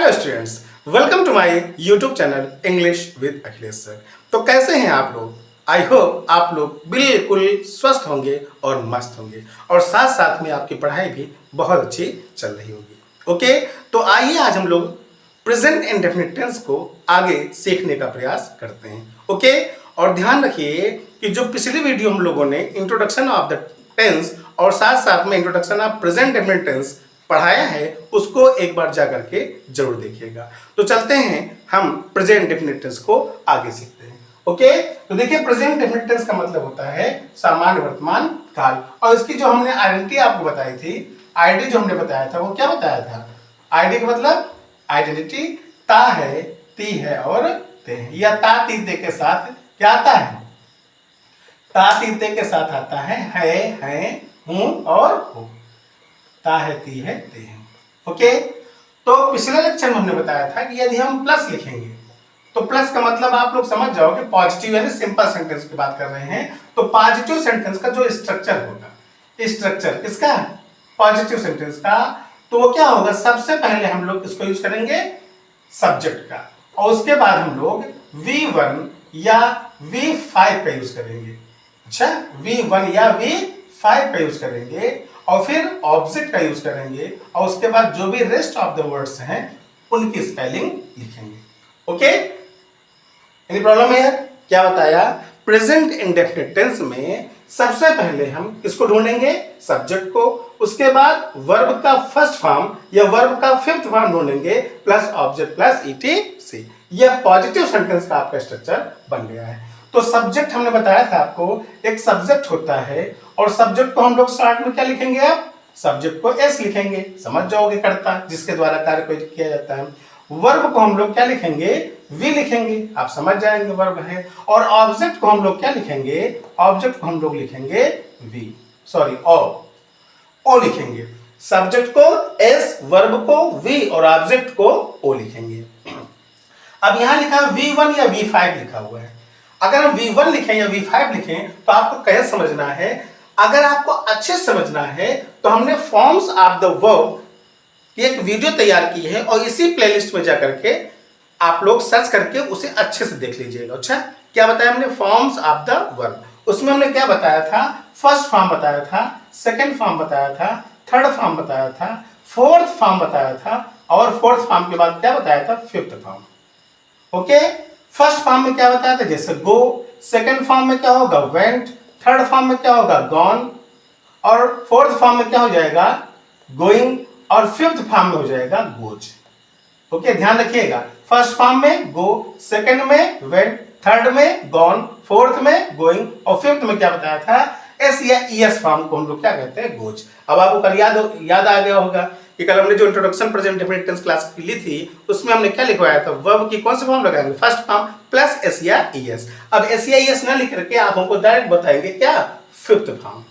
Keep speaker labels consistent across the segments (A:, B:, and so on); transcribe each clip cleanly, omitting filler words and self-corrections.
A: Hello students, welcome to my YouTube channel English with Akhilesh sir. तो कैसे हैं आप लोग? आई होप आप लोग बिल्कुल स्वस्थ होंगे और मस्त होंगे और साथ साथ में आपकी पढ़ाई भी बहुत अच्छी चल रही होगी। ओके, तो आइए आज हम लोग प्रेजेंट इंडेफिनिट टेंस को आगे सीखने का प्रयास करते हैं। ओके, और ध्यान रखिए कि जो पिछली वीडियो हम लोगों ने इंट्रोडक्शन ऑफ द टेंस और साथ साथ में introduction of present indefinite tense पढ़ाया है, उसको एक बार जा करके जरूर देखिएगा। तो चलते हैं हम प्रेजेंट इंडेफिनिट टेंस को आगे सीखते हैं। ओके, तो देखिए प्रेजेंट इंडेफिनिट टेंस का मतलब होता है सामान्य वर्तमान काल। और इसकी जो हमने आइडेंटिटी आपको बताई थी, आईडी जो हमने बताया था, वो क्या बताया था? आईडी का मतलब आइडेंटिटी ता है, ती है और ते है। या ता ती ते के साथ क्या आता है? ता ती ते के साथ आता है, हूं और हो। ता है, ती है, ते है। ओके, तो पिछले लेक्चर में हमने बताया था कि यदि हम प्लस लिखेंगे तो प्लस का मतलब आप लोग समझ जाओगे पॉजिटिव यानी सिंपल सेंटेंस की बात कर रहे हैं। तो पॉजिटिव सेंटेंस का जो स्ट्रक्चर होगा, स्ट्रक्चर किसका? पॉजिटिव सेंटेंस का। तो वो क्या होगा? सबसे पहले हम लोग इसको यूज करेंगे सब्जेक्ट का, और उसके बाद हम लोग V1 या V5 का यूज करेंगे। अच्छा, V1 या V5 का यूज करेंगे और फिर ऑब्जेक्ट का यूज करेंगे और उसके बाद जो भी रेस्ट ऑफ द वर्ड्स हैं उनकी स्पेलिंग लिखेंगे। ओके, एनी प्रॉब्लम है? क्या बताया? प्रेजेंट इंडेफिनिट टेंस में सबसे पहले हम किसको ढूंढेंगे? सब्जेक्ट को। उसके बाद वर्ब का फर्स्ट फॉर्म या वर्ब का फिफ्थ फॉर्म ढूंढेंगे प्लस ऑब्जेक्ट प्लस ईटीसी। यह पॉजिटिव सेंटेंस का आपका स्ट्रक्चर बन गया है। तो सब्जेक्ट हमने बताया था आपको, एक सब्जेक्ट होता है और सब्जेक्ट को हम लोग स्टार्ट में क्या लिखेंगे? आप सब्जेक्ट को एस लिखेंगे, समझ जाओगे, करता जिसके द्वारा कार्य को किया जाता है। वर्ब को हम लोग क्या लिखेंगे? वी लिखेंगे, आप समझ जाएंगे वर्ब है। और ऑब्जेक्ट को हम लोग क्या लिखेंगे? ऑब्जेक्ट को हम लोग लिखेंगे वी, सॉरी ओ लिखेंगे। सब्जेक्ट को एस, वर्ब को वी और ऑब्जेक्ट को ओ लिखेंगे। अब यहां लिखा V1 या V5 लिखा हुआ है। अगर हम V1 लिखें या V5 लिखें तो आपको कैसे समझना है? अगर आपको अच्छे समझना है तो हमने फॉर्म्स ऑफ द वर्ब की एक वीडियो तैयार की है और इसी प्लेलिस्ट में जाकर के आप लोग सर्च करके उसे अच्छे से देख लीजिएगा। अच्छा, क्या बताया हमने? Forms of the verb. उसमें हमने क्या बताया था? फर्स्ट फॉर्म बताया था, सेकेंड फॉर्म बताया था, थर्ड फॉर्म बताया था, फोर्थ फॉर्म बताया था और फोर्थ फॉर्म के बाद क्या बताया था? Fifth form. Okay, first form में क्या बताया था? जैसे गो। सेकंड फॉर्म में क्या होगा? वेंट। थर्ड फॉर्म में क्या होगा? गॉन। और फोर्थ फॉर्म में क्या हो जाएगा? गोइंग। और फिफ्थ फॉर्म में हो जाएगा गोज। ओके, ध्यान रखिएगा, फर्स्ट फॉर्म में गो, सेकंड में वेंट, थर्ड में गॉन, फोर्थ में गोइंग और फिफ्थ में क्या बताया था? एस या ईएस फॉर्म को हम लोग क्या कहते हैं? गोज। अब आपको कल याद आ गया होगा कि कल हमने जो introduction present indefinite tense class ली थी उसमें हमने क्या लिखवाया था? वर्ब की कौन सी फॉर्म लगाएंगे? फर्स्ट फॉर्म प्लस एस या ईएस। अब एस या ईएस ना लिख करके आप हमको डायरेक्ट बताएंगे क्या? Fifth form.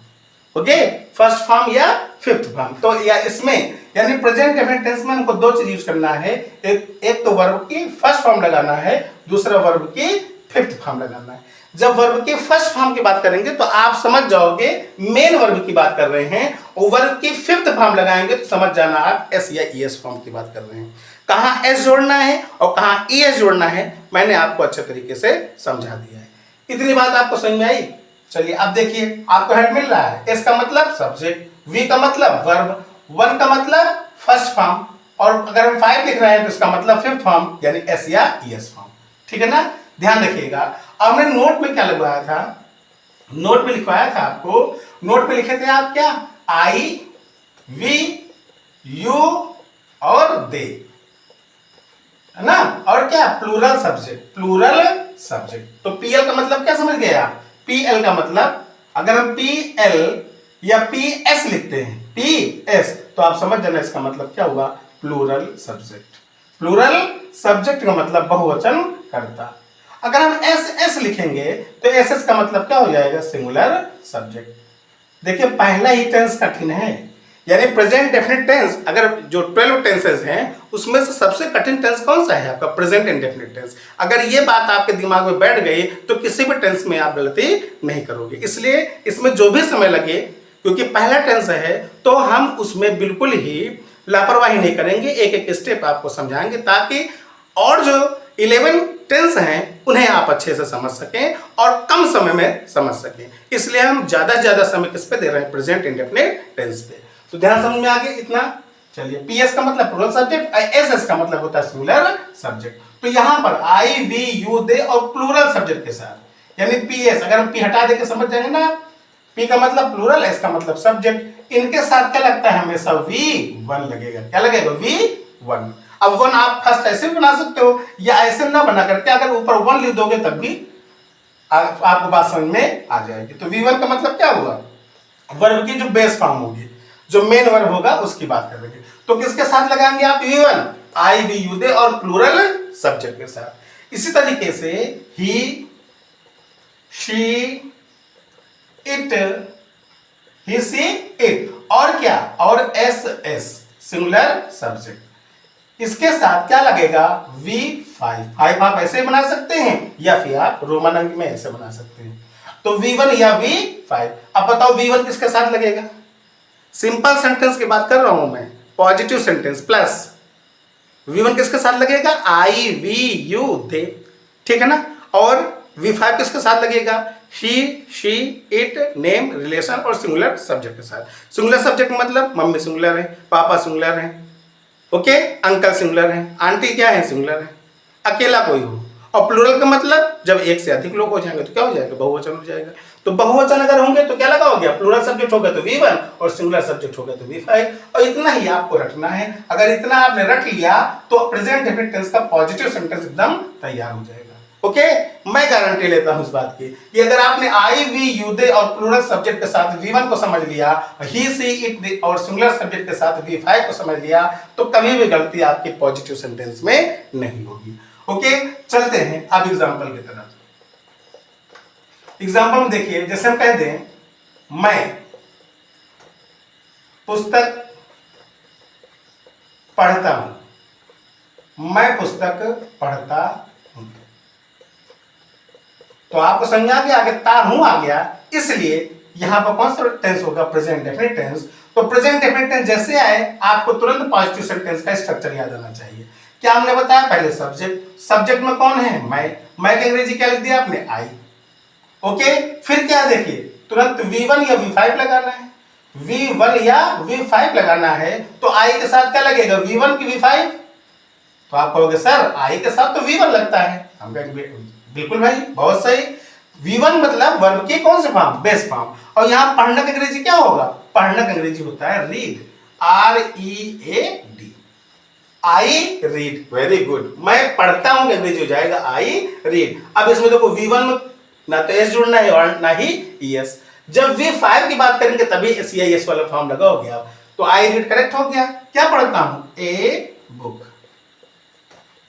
A: Okay, first form या फिफ्थ फॉर्म। तो या इसमें यानी प्रेजेंट इंडेफिनिट टेंस में हमको दो चीज यूज करना है। एक तो वर्ब की फर्स्ट फॉर्म लगाना है, दूसरा वर्ब की फिफ्थ फॉर्म लगाना है। जब वर्ब की फर्स्ट फॉर्म की बात करेंगे तो आप समझ जाओगे मेन वर्ब की बात कर रहे हैं, और वर्ब की फिफ्थ फॉर्म लगाएंगे तो समझ जाना आप एस या ईएस फॉर्म की बात कर रहे हैं। कहां एस जोड़ना है और कहां ईएस जोड़ना है मैंने आपको अच्छे तरीके से समझा दिया है। इतनी बात आपको समझ में आई? चलिए अब देखिए, आपको हेड मिल रहा है। एस का मतलब सब्जेक्ट, वी का मतलब वर्ब, वन का मतलब फर्स्ट फॉर्म और अगर हम 5 लिख रहे हैं तो इसका मतलब फिफ्थ फॉर्म यानी एस या ईएस फॉर्म। ठीक है ना? ध्यान रखिएगा। हमने नोट में क्या लगवाया था? नोट में लिखवाया था आपको, नोट में लिखे थे आप क्या? आई, वी, यू और दे, है ना? और क्या? Plural subject, plural subject. तो पीएल का मतलब क्या समझ गए आप? पीएल का मतलब अगर हम पीएल या पीएस लिखते हैं, पीएस, तो आप समझ जाना इसका मतलब क्या हुआ? Plural subject. प्लूरल सब्जेक्ट का मतलब बहुवचन कर्ता। अगर हम एस एस लिखेंगे तो एस एस का मतलब क्या हो जाएगा? Singular subject. देखिए पहला ही टेंस कठिन है, यानी प्रेजेंट डेफिनिट टेंस। अगर जो 12 टेंसेस हैं उसमें से सबसे कठिन टेंस कौन सा है? आपका प्रेजेंट इंडेफिनिट टेंस। अगर ये बात आपके दिमाग में बैठ गई तो किसी भी टेंस में आप गलती नहीं करोगे। इसलिए इसमें जो भी समय लगे, क्योंकि पहला टेंस है तो हम उसमें बिल्कुल ही लापरवाही नहीं करेंगे, एक एक स्टेप आपको समझाएंगे ताकि और जो 11 टेंस हैं उन्हें आप अच्छे से समझ सकें और कम समय में समझ सकें। इसलिए हम ज़्यादा से ज़्यादा समय किस पे दे रहे हैं, प्रेजेंट इंडेफिनिट टेंस पे। तो ध्यान समझ में आ गया इतना। चलिए, पीएस का मतलब प्लूरल सब्जेक्ट, एसएस का मतलब होता है सिंगुलर सब्जेक्ट। तो यहां पर आई, वी, यू, दे और प्लूरल सब्जेक्ट के साथ, यानी पीएस, अगर हम पी हटा देके समझ जाएंगे ना, पी का मतलब प्लूरल, एस का मतलब सब्जेक्ट, इनके साथ क्या लगता है हमेशा वी1 लगेगा। क्या लगेगा, वी1। अब 1 आप फर्स्ट ऐसे भी बना सकते हो या ऐसे ना बना करके अगर ऊपर 1 लिख दोगे तब भी आपको बात समझ में आ जाएगी। तो वी1 का मतलब क्या हुआ, वर्ब की जो बेस फॉर्म होगी, जो मेन वर्ब होगा उसकी बात करेंगे। तो किसके साथ लगाएंगे आप, V one, I, we, you, they और प्लूरल सब्जेक्ट के साथ। इसी तरीके से he, she, it, he, she, it और क्या, और एस एस सिंगुलर सब्जेक्ट, इसके साथ क्या लगेगा, V5। 5 आप ऐसे बना सकते हैं या फिर आप रोमन अंक में ऐसे बना सकते हैं। तो V1 या V5। अब बताओ V1 किसके साथ लगेगा, सिंपल सेंटेंस की बात कर रहा हूं मैं, पॉजिटिव सेंटेंस प्लस V1 किसके साथ लगेगा, आई, वी, यू, दे, ठीक है ना। और V5 किसके साथ लगेगा, ही, शी, इट, नेम, रिलेशन और सिंगुलर सब्जेक्ट के साथ। सिंगुलर सब्जेक्ट मतलब मम्मी सिंगुलर है, पापा सिंगुलर है, ओके, अंकल सिंगुलर है, आंटी क्या है, सिंगुलर है, अकेला कोई हो। और प्लूरल का मतलब जब एक से अधिक लोग हो जाएंगे तो क्या हो जाएगा, बहुवचन हो जाएगा। तो बहुवचन अगर होंगे तो क्या लगा हो गया, प्लूरल सब्जेक्ट हो गया तो V1 और सिंगुलर सब्जेक्ट हो गया तो V5। और इतना ही आपको रखना है। अगर इतना आपने रख लिया तो प्रेजेंट डेफिनिट टेंस का पॉजिटिव सेंटेंस एकदम तैयार हो जाएगा। ओके, मैं गारंटी लेता हूं इस बात की कि अगर आपने आई, वी, यू, दे और प्लूरल सब्जेक्ट के साथ V1 को समझ लिया, ही, सी, इट और सिंगुलर सब्जेक्ट के साथ V5 को समझ लिया, तो कभी भी गलती आपकी पॉजिटिव सेंटेंस में नहीं होगी। ओके, चलते हैं अब एग्जांपल की तरफ। एग्जांपल में देखिए, जैसे हम कह दें मैं पुस्तक पढ़ता हूं, मैं पुस्तक पढ़ता हूं, तो आपको समझ आ गया, आगे ता हूं आ गया, इसलिए यहां पर कौन सा टेंस होगा, प्रेजेंट डेफिनिट टेंस। तो प्रेजेंट डेफिनिट टेंस जैसे आए आपको तुरंत पॉजिटिव सेंटेंस का स्ट्रक्चर याद आना चाहिए। क्या हमने बताया, पहले सब्जेक्ट, सब्जेक्ट में कौन है, मैं की अंग्रेजी क्या लिख दिया आपने, आई, ओके। फिर क्या देखिए, तुरंत V1 या V5 लगाना है, V1 या V5 लगाना है, तो आई के साथ क्या लगेगा, V1 की V5। तो आप कहोगे सर आई के साथ तो V1 लगता है, हम कहेंगे बिल्कुल भाई, बहुत सही। V1 मतलब वर्ब की कौन सी फॉर्म, बेस फॉर्म। और यहां पढ़ने की अंग्रेजी क्या होगा, पढ़ने की अंग्रेजी होता है read, READ, I read, very good. मैं पढ़ता हूं अंग्रेजी हो जाएगा आई रीड। अब इसमें देखो V1 में ना तो एस जुड़ना है और ना ही ES। जब V5 की बात करेंगे तभी SEIS वाला फॉर्म लगाओगे आप। तो आई रीड करेक्ट हो गया, क्या पढ़ता हूं, ए बुक,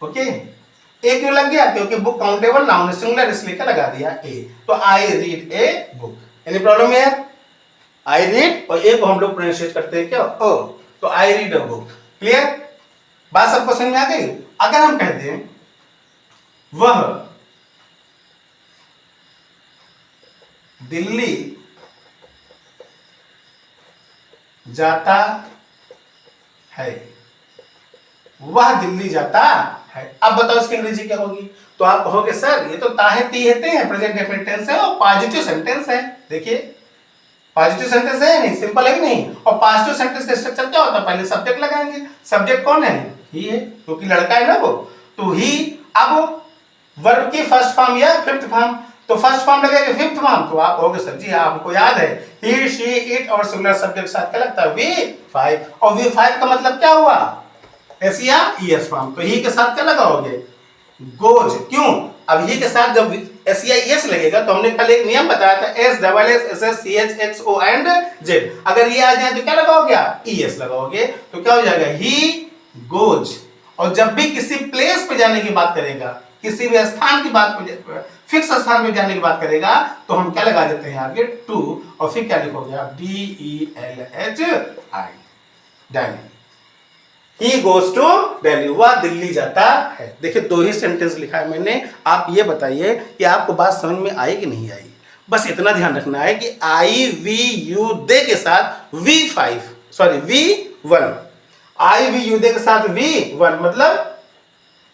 A: ओके। ए क्यों लग गया, क्योंकि बुक काउंटेबल नाउन है, सिंगुलर, इसलिए क्या लगा दिया ए। तो I read a book. Any problem है, आई रीड और ए को हम लोग प्रोनाउंसिएट करते हैं क्या, ओ। तो I read a book, clear, बात सबको समझ में आ गई। अगर हम कहते हैं वह दिल्ली जाता है, वह दिल्ली जाता है। अब बताओ इसकी अंग्रेजी क्या होगी। तो आप कहोगे सर ये तो ताहे ती हेते हैं, प्रेजेंट डेफिनिट टेंस है और पॉजिटिव सेंटेंस है। देखिए पॉजिटिव सेंटेंस है नहीं, सिंपल है कि नहीं। और पॉजिटिव सेंटेंस का स्ट्रक्चर क्या होता है, पहले सब्जेक्ट लगाएंगे, सब्जेक्ट कौन है, ही है, क्योंकि लड़का है ना वो, तो ही। अब वर्ब की फर्स्ट फॉर्म या फिफ्थ फॉर्म, तो फर्स्ट फॉर्म लगेगा फिफ्थ फॉर्म। तो आप कहोगे सर जी आपको याद है ही, शी, इट और सिंगुलर सब्जेक्ट साथ क्या लगता है, V5। और V5 का मतलब क्या हुआ, एस या ES फॉर्म। तो ही के साथ क्या लगाओगे, गोज। क्यों, अब ही के साथ जब एस या ES लगेगा तो हमने कल एक नियम बताया था, SSSCHXO एंड Z। अगर ये आ जाए तो क्या लगाओगे आप, ES लगाओगे। तो क्या हो जाएगा, ही गोज। और जब भी किसी प्लेस पे जाने की बात करेगा, किसी भी स्थान की बात, फिक्स स्थान में जाने की बात करेगा, तो हम क्या लगा देते हैं आगे, टू, और फिर क्या लिखोगे आप, DELHI, Delhi. He goes to Delhi, वह दिल्ली जाता है। देखिए दो ही सेंटेंस लिखा है मैंने। आप ये बताइए कि आपको बात समझ में आई कि नहीं आई। बस इतना ध्यान रखना है कि आई, वी, यू, दे के साथ V1 आई वी यू दे के साथ वी वन मतलब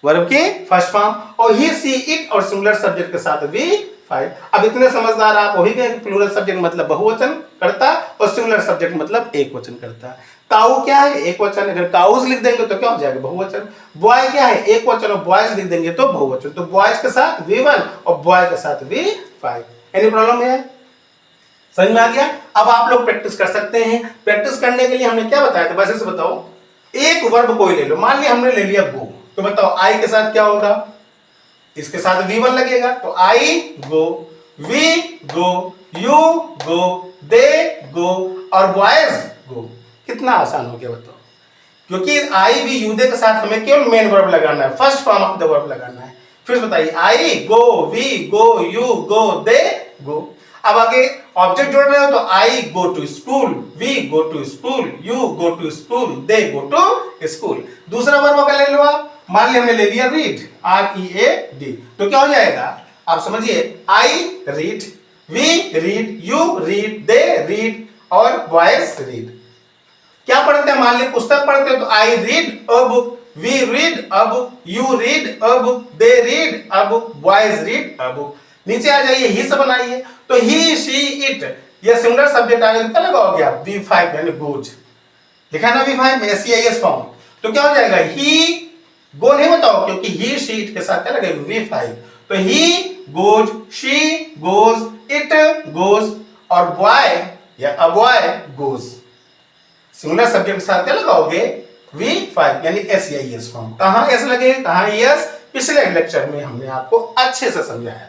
A: वर्ब की फर्स्ट फॉर्म, और ही सी इट और सिंगुलर सब्जेक्ट के साथ वी फाइव। अब इतने समझदार आप हो ही गए, प्लूरल सब्जेक्ट मतलब बहुवचन करता और सिंगुलर सब्जेक्ट मतलब एक वचन करता। काऊ क्या है? एक वचन। अगर काउज लिख देंगे तो क्या हो जाएगा? बहुवचन। बॉय क्या है? एक वचन, और बॉयज लिख देंगे तो बहुवचन। तो बॉयज के साथ वी वन और बॉय के साथ वी फाइव। एनी प्रॉब्लम है? समझ में आ गया? अब आप लोग प्रैक्टिस कर सकते हैं। प्रैक्टिस करने के लिए हमने क्या बताया था? बस इसे बताओ, एक वर्ब कोई ले लो। मान लिया हमने ले लिया गो, तो बताओ आई के साथ क्या होगा? इसके साथ वी वन लगेगा, तो I go, we go, you go, दे गो और बॉयज गो। कितना आसान हो गया बताओ? क्योंकि आई वी यू दे के साथ हमें केवल मेन वर्ब लगाना है, first form of the verb लगाना है। फिर बताइए, आई गो, वी गो, यू गो, दे गो। अब आगे ऑब्जेक्ट जोड़ रहे हो तो I go to school, we go to school, you go to school, they go to school. दूसरा वर्ब अगर ले लो आप, मान लिया हमने ले लिया read, R E A D, तो क्या हो जाएगा? आप समझिए, I read, we read, you read, they read और बॉयज रीड। क्या पढ़ते हैं? मान लीजिए पुस्तक पढ़ते हैं तो I read a book, we read a book, you read a book, they read a book, boys read a book. नीचे आ जाइए, ही से बनाइए, तो ही शी इट, ये सिंगुलर सब्जेक्ट आगे क्या लगाओगे आप? वी फाइव यानी गोज। लिखा है ना वी फाइव में, एस फॉर्म। तो क्या हो जाएगा? ही गो नहीं बताओ, क्योंकि ही शी इट के साथ क्या लगेगा? V five. तो he goes, she goes, it goes और बॉय या a boy goes. Singular subject के साथ क्या लगाओगे? V5 यानी SEIS फॉर्म। कहां एस लगे, कहां यस? पिछले लेक्चर में हमने आपको अच्छे से समझाया था।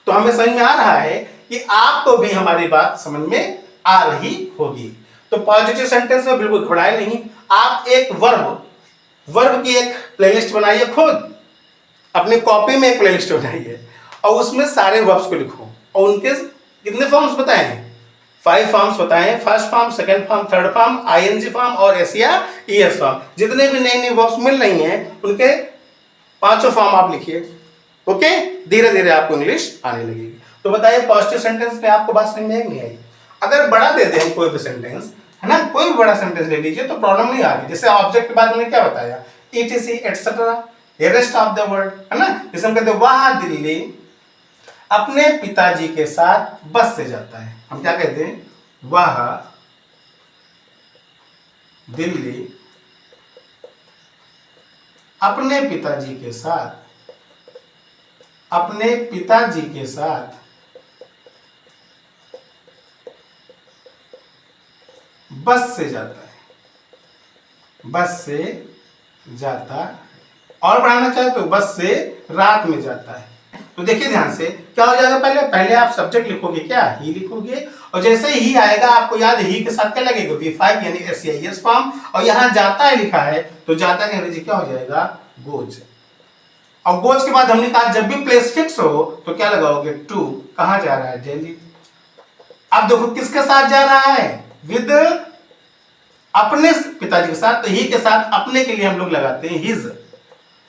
A: तो हमें समझ में आ रहा है कि आपको भी हमारी बात समझ में आ रही होगी। तो पॉजिटिव सेंटेंस में बिल्कुल घबराए नहीं। आप एक वर्ब की एक प्लेलिस्ट बनाइए खुद, अपनी कॉपी में एक प्लेलिस्ट बनाइए और उसमें सारे वर्ब्स को लिखो और उनके कितने फॉर्म्स बताएं? 5 फॉर्म्स बताएं। First form, second form, third form, ING form और एस या ईएस फॉर्म। जितने भी नई नई वर्ब्स मिल रही हैं उनके पांचों फॉर्म आप लिखिए। ओके, धीरे धीरे आपको इंग्लिश आने लगेगी। तो बताइए, पॉजिटिव सेंटेंस में आपको बात समझ में आई नहीं आई? अगर बड़ा दे दें कोई भी सेंटेंस, है ना, कोई भी बड़ा सेंटेंस ले लीजिए तो प्रॉब्लम नहीं आ रही। जैसे ऑब्जेक्ट के बाद हमने क्या बताया? ETC etcetera, the rest of the word, है ना। जैसे हम कहते हैं वह दिल्ली अपने पिताजी के साथ बस से जाता है। हम क्या कहते हैं? वह दिल्ली अपने पिताजी के साथ बस से जाता है, बस से जाता है। और बढ़ाना चाहे तो बस से रात में जाता है। तो देखिए ध्यान से, क्या हो जाएगा? पहले आप सब्जेक्ट लिखोगे, क्या ही लिखोगे, और जैसे ही आएगा आपको याद, ही के साथ क्या लगेगा? V5 यानी SEIS फॉर्म। और यहां जाता है लिखा है तो जाता का अंग्रेजी क्या हो जाएगा? गोज। और गोज के बाद हमने कहा जब भी प्लेस फिक्स हो तो क्या लगाओगे? टू। कहां जा रहा है? दिल्ली। अब देखो किसके साथ जा रहा है? विद अपने पिताजी के साथ। तो ही के साथ अपने के लिए हम लोग लगाते हैं his,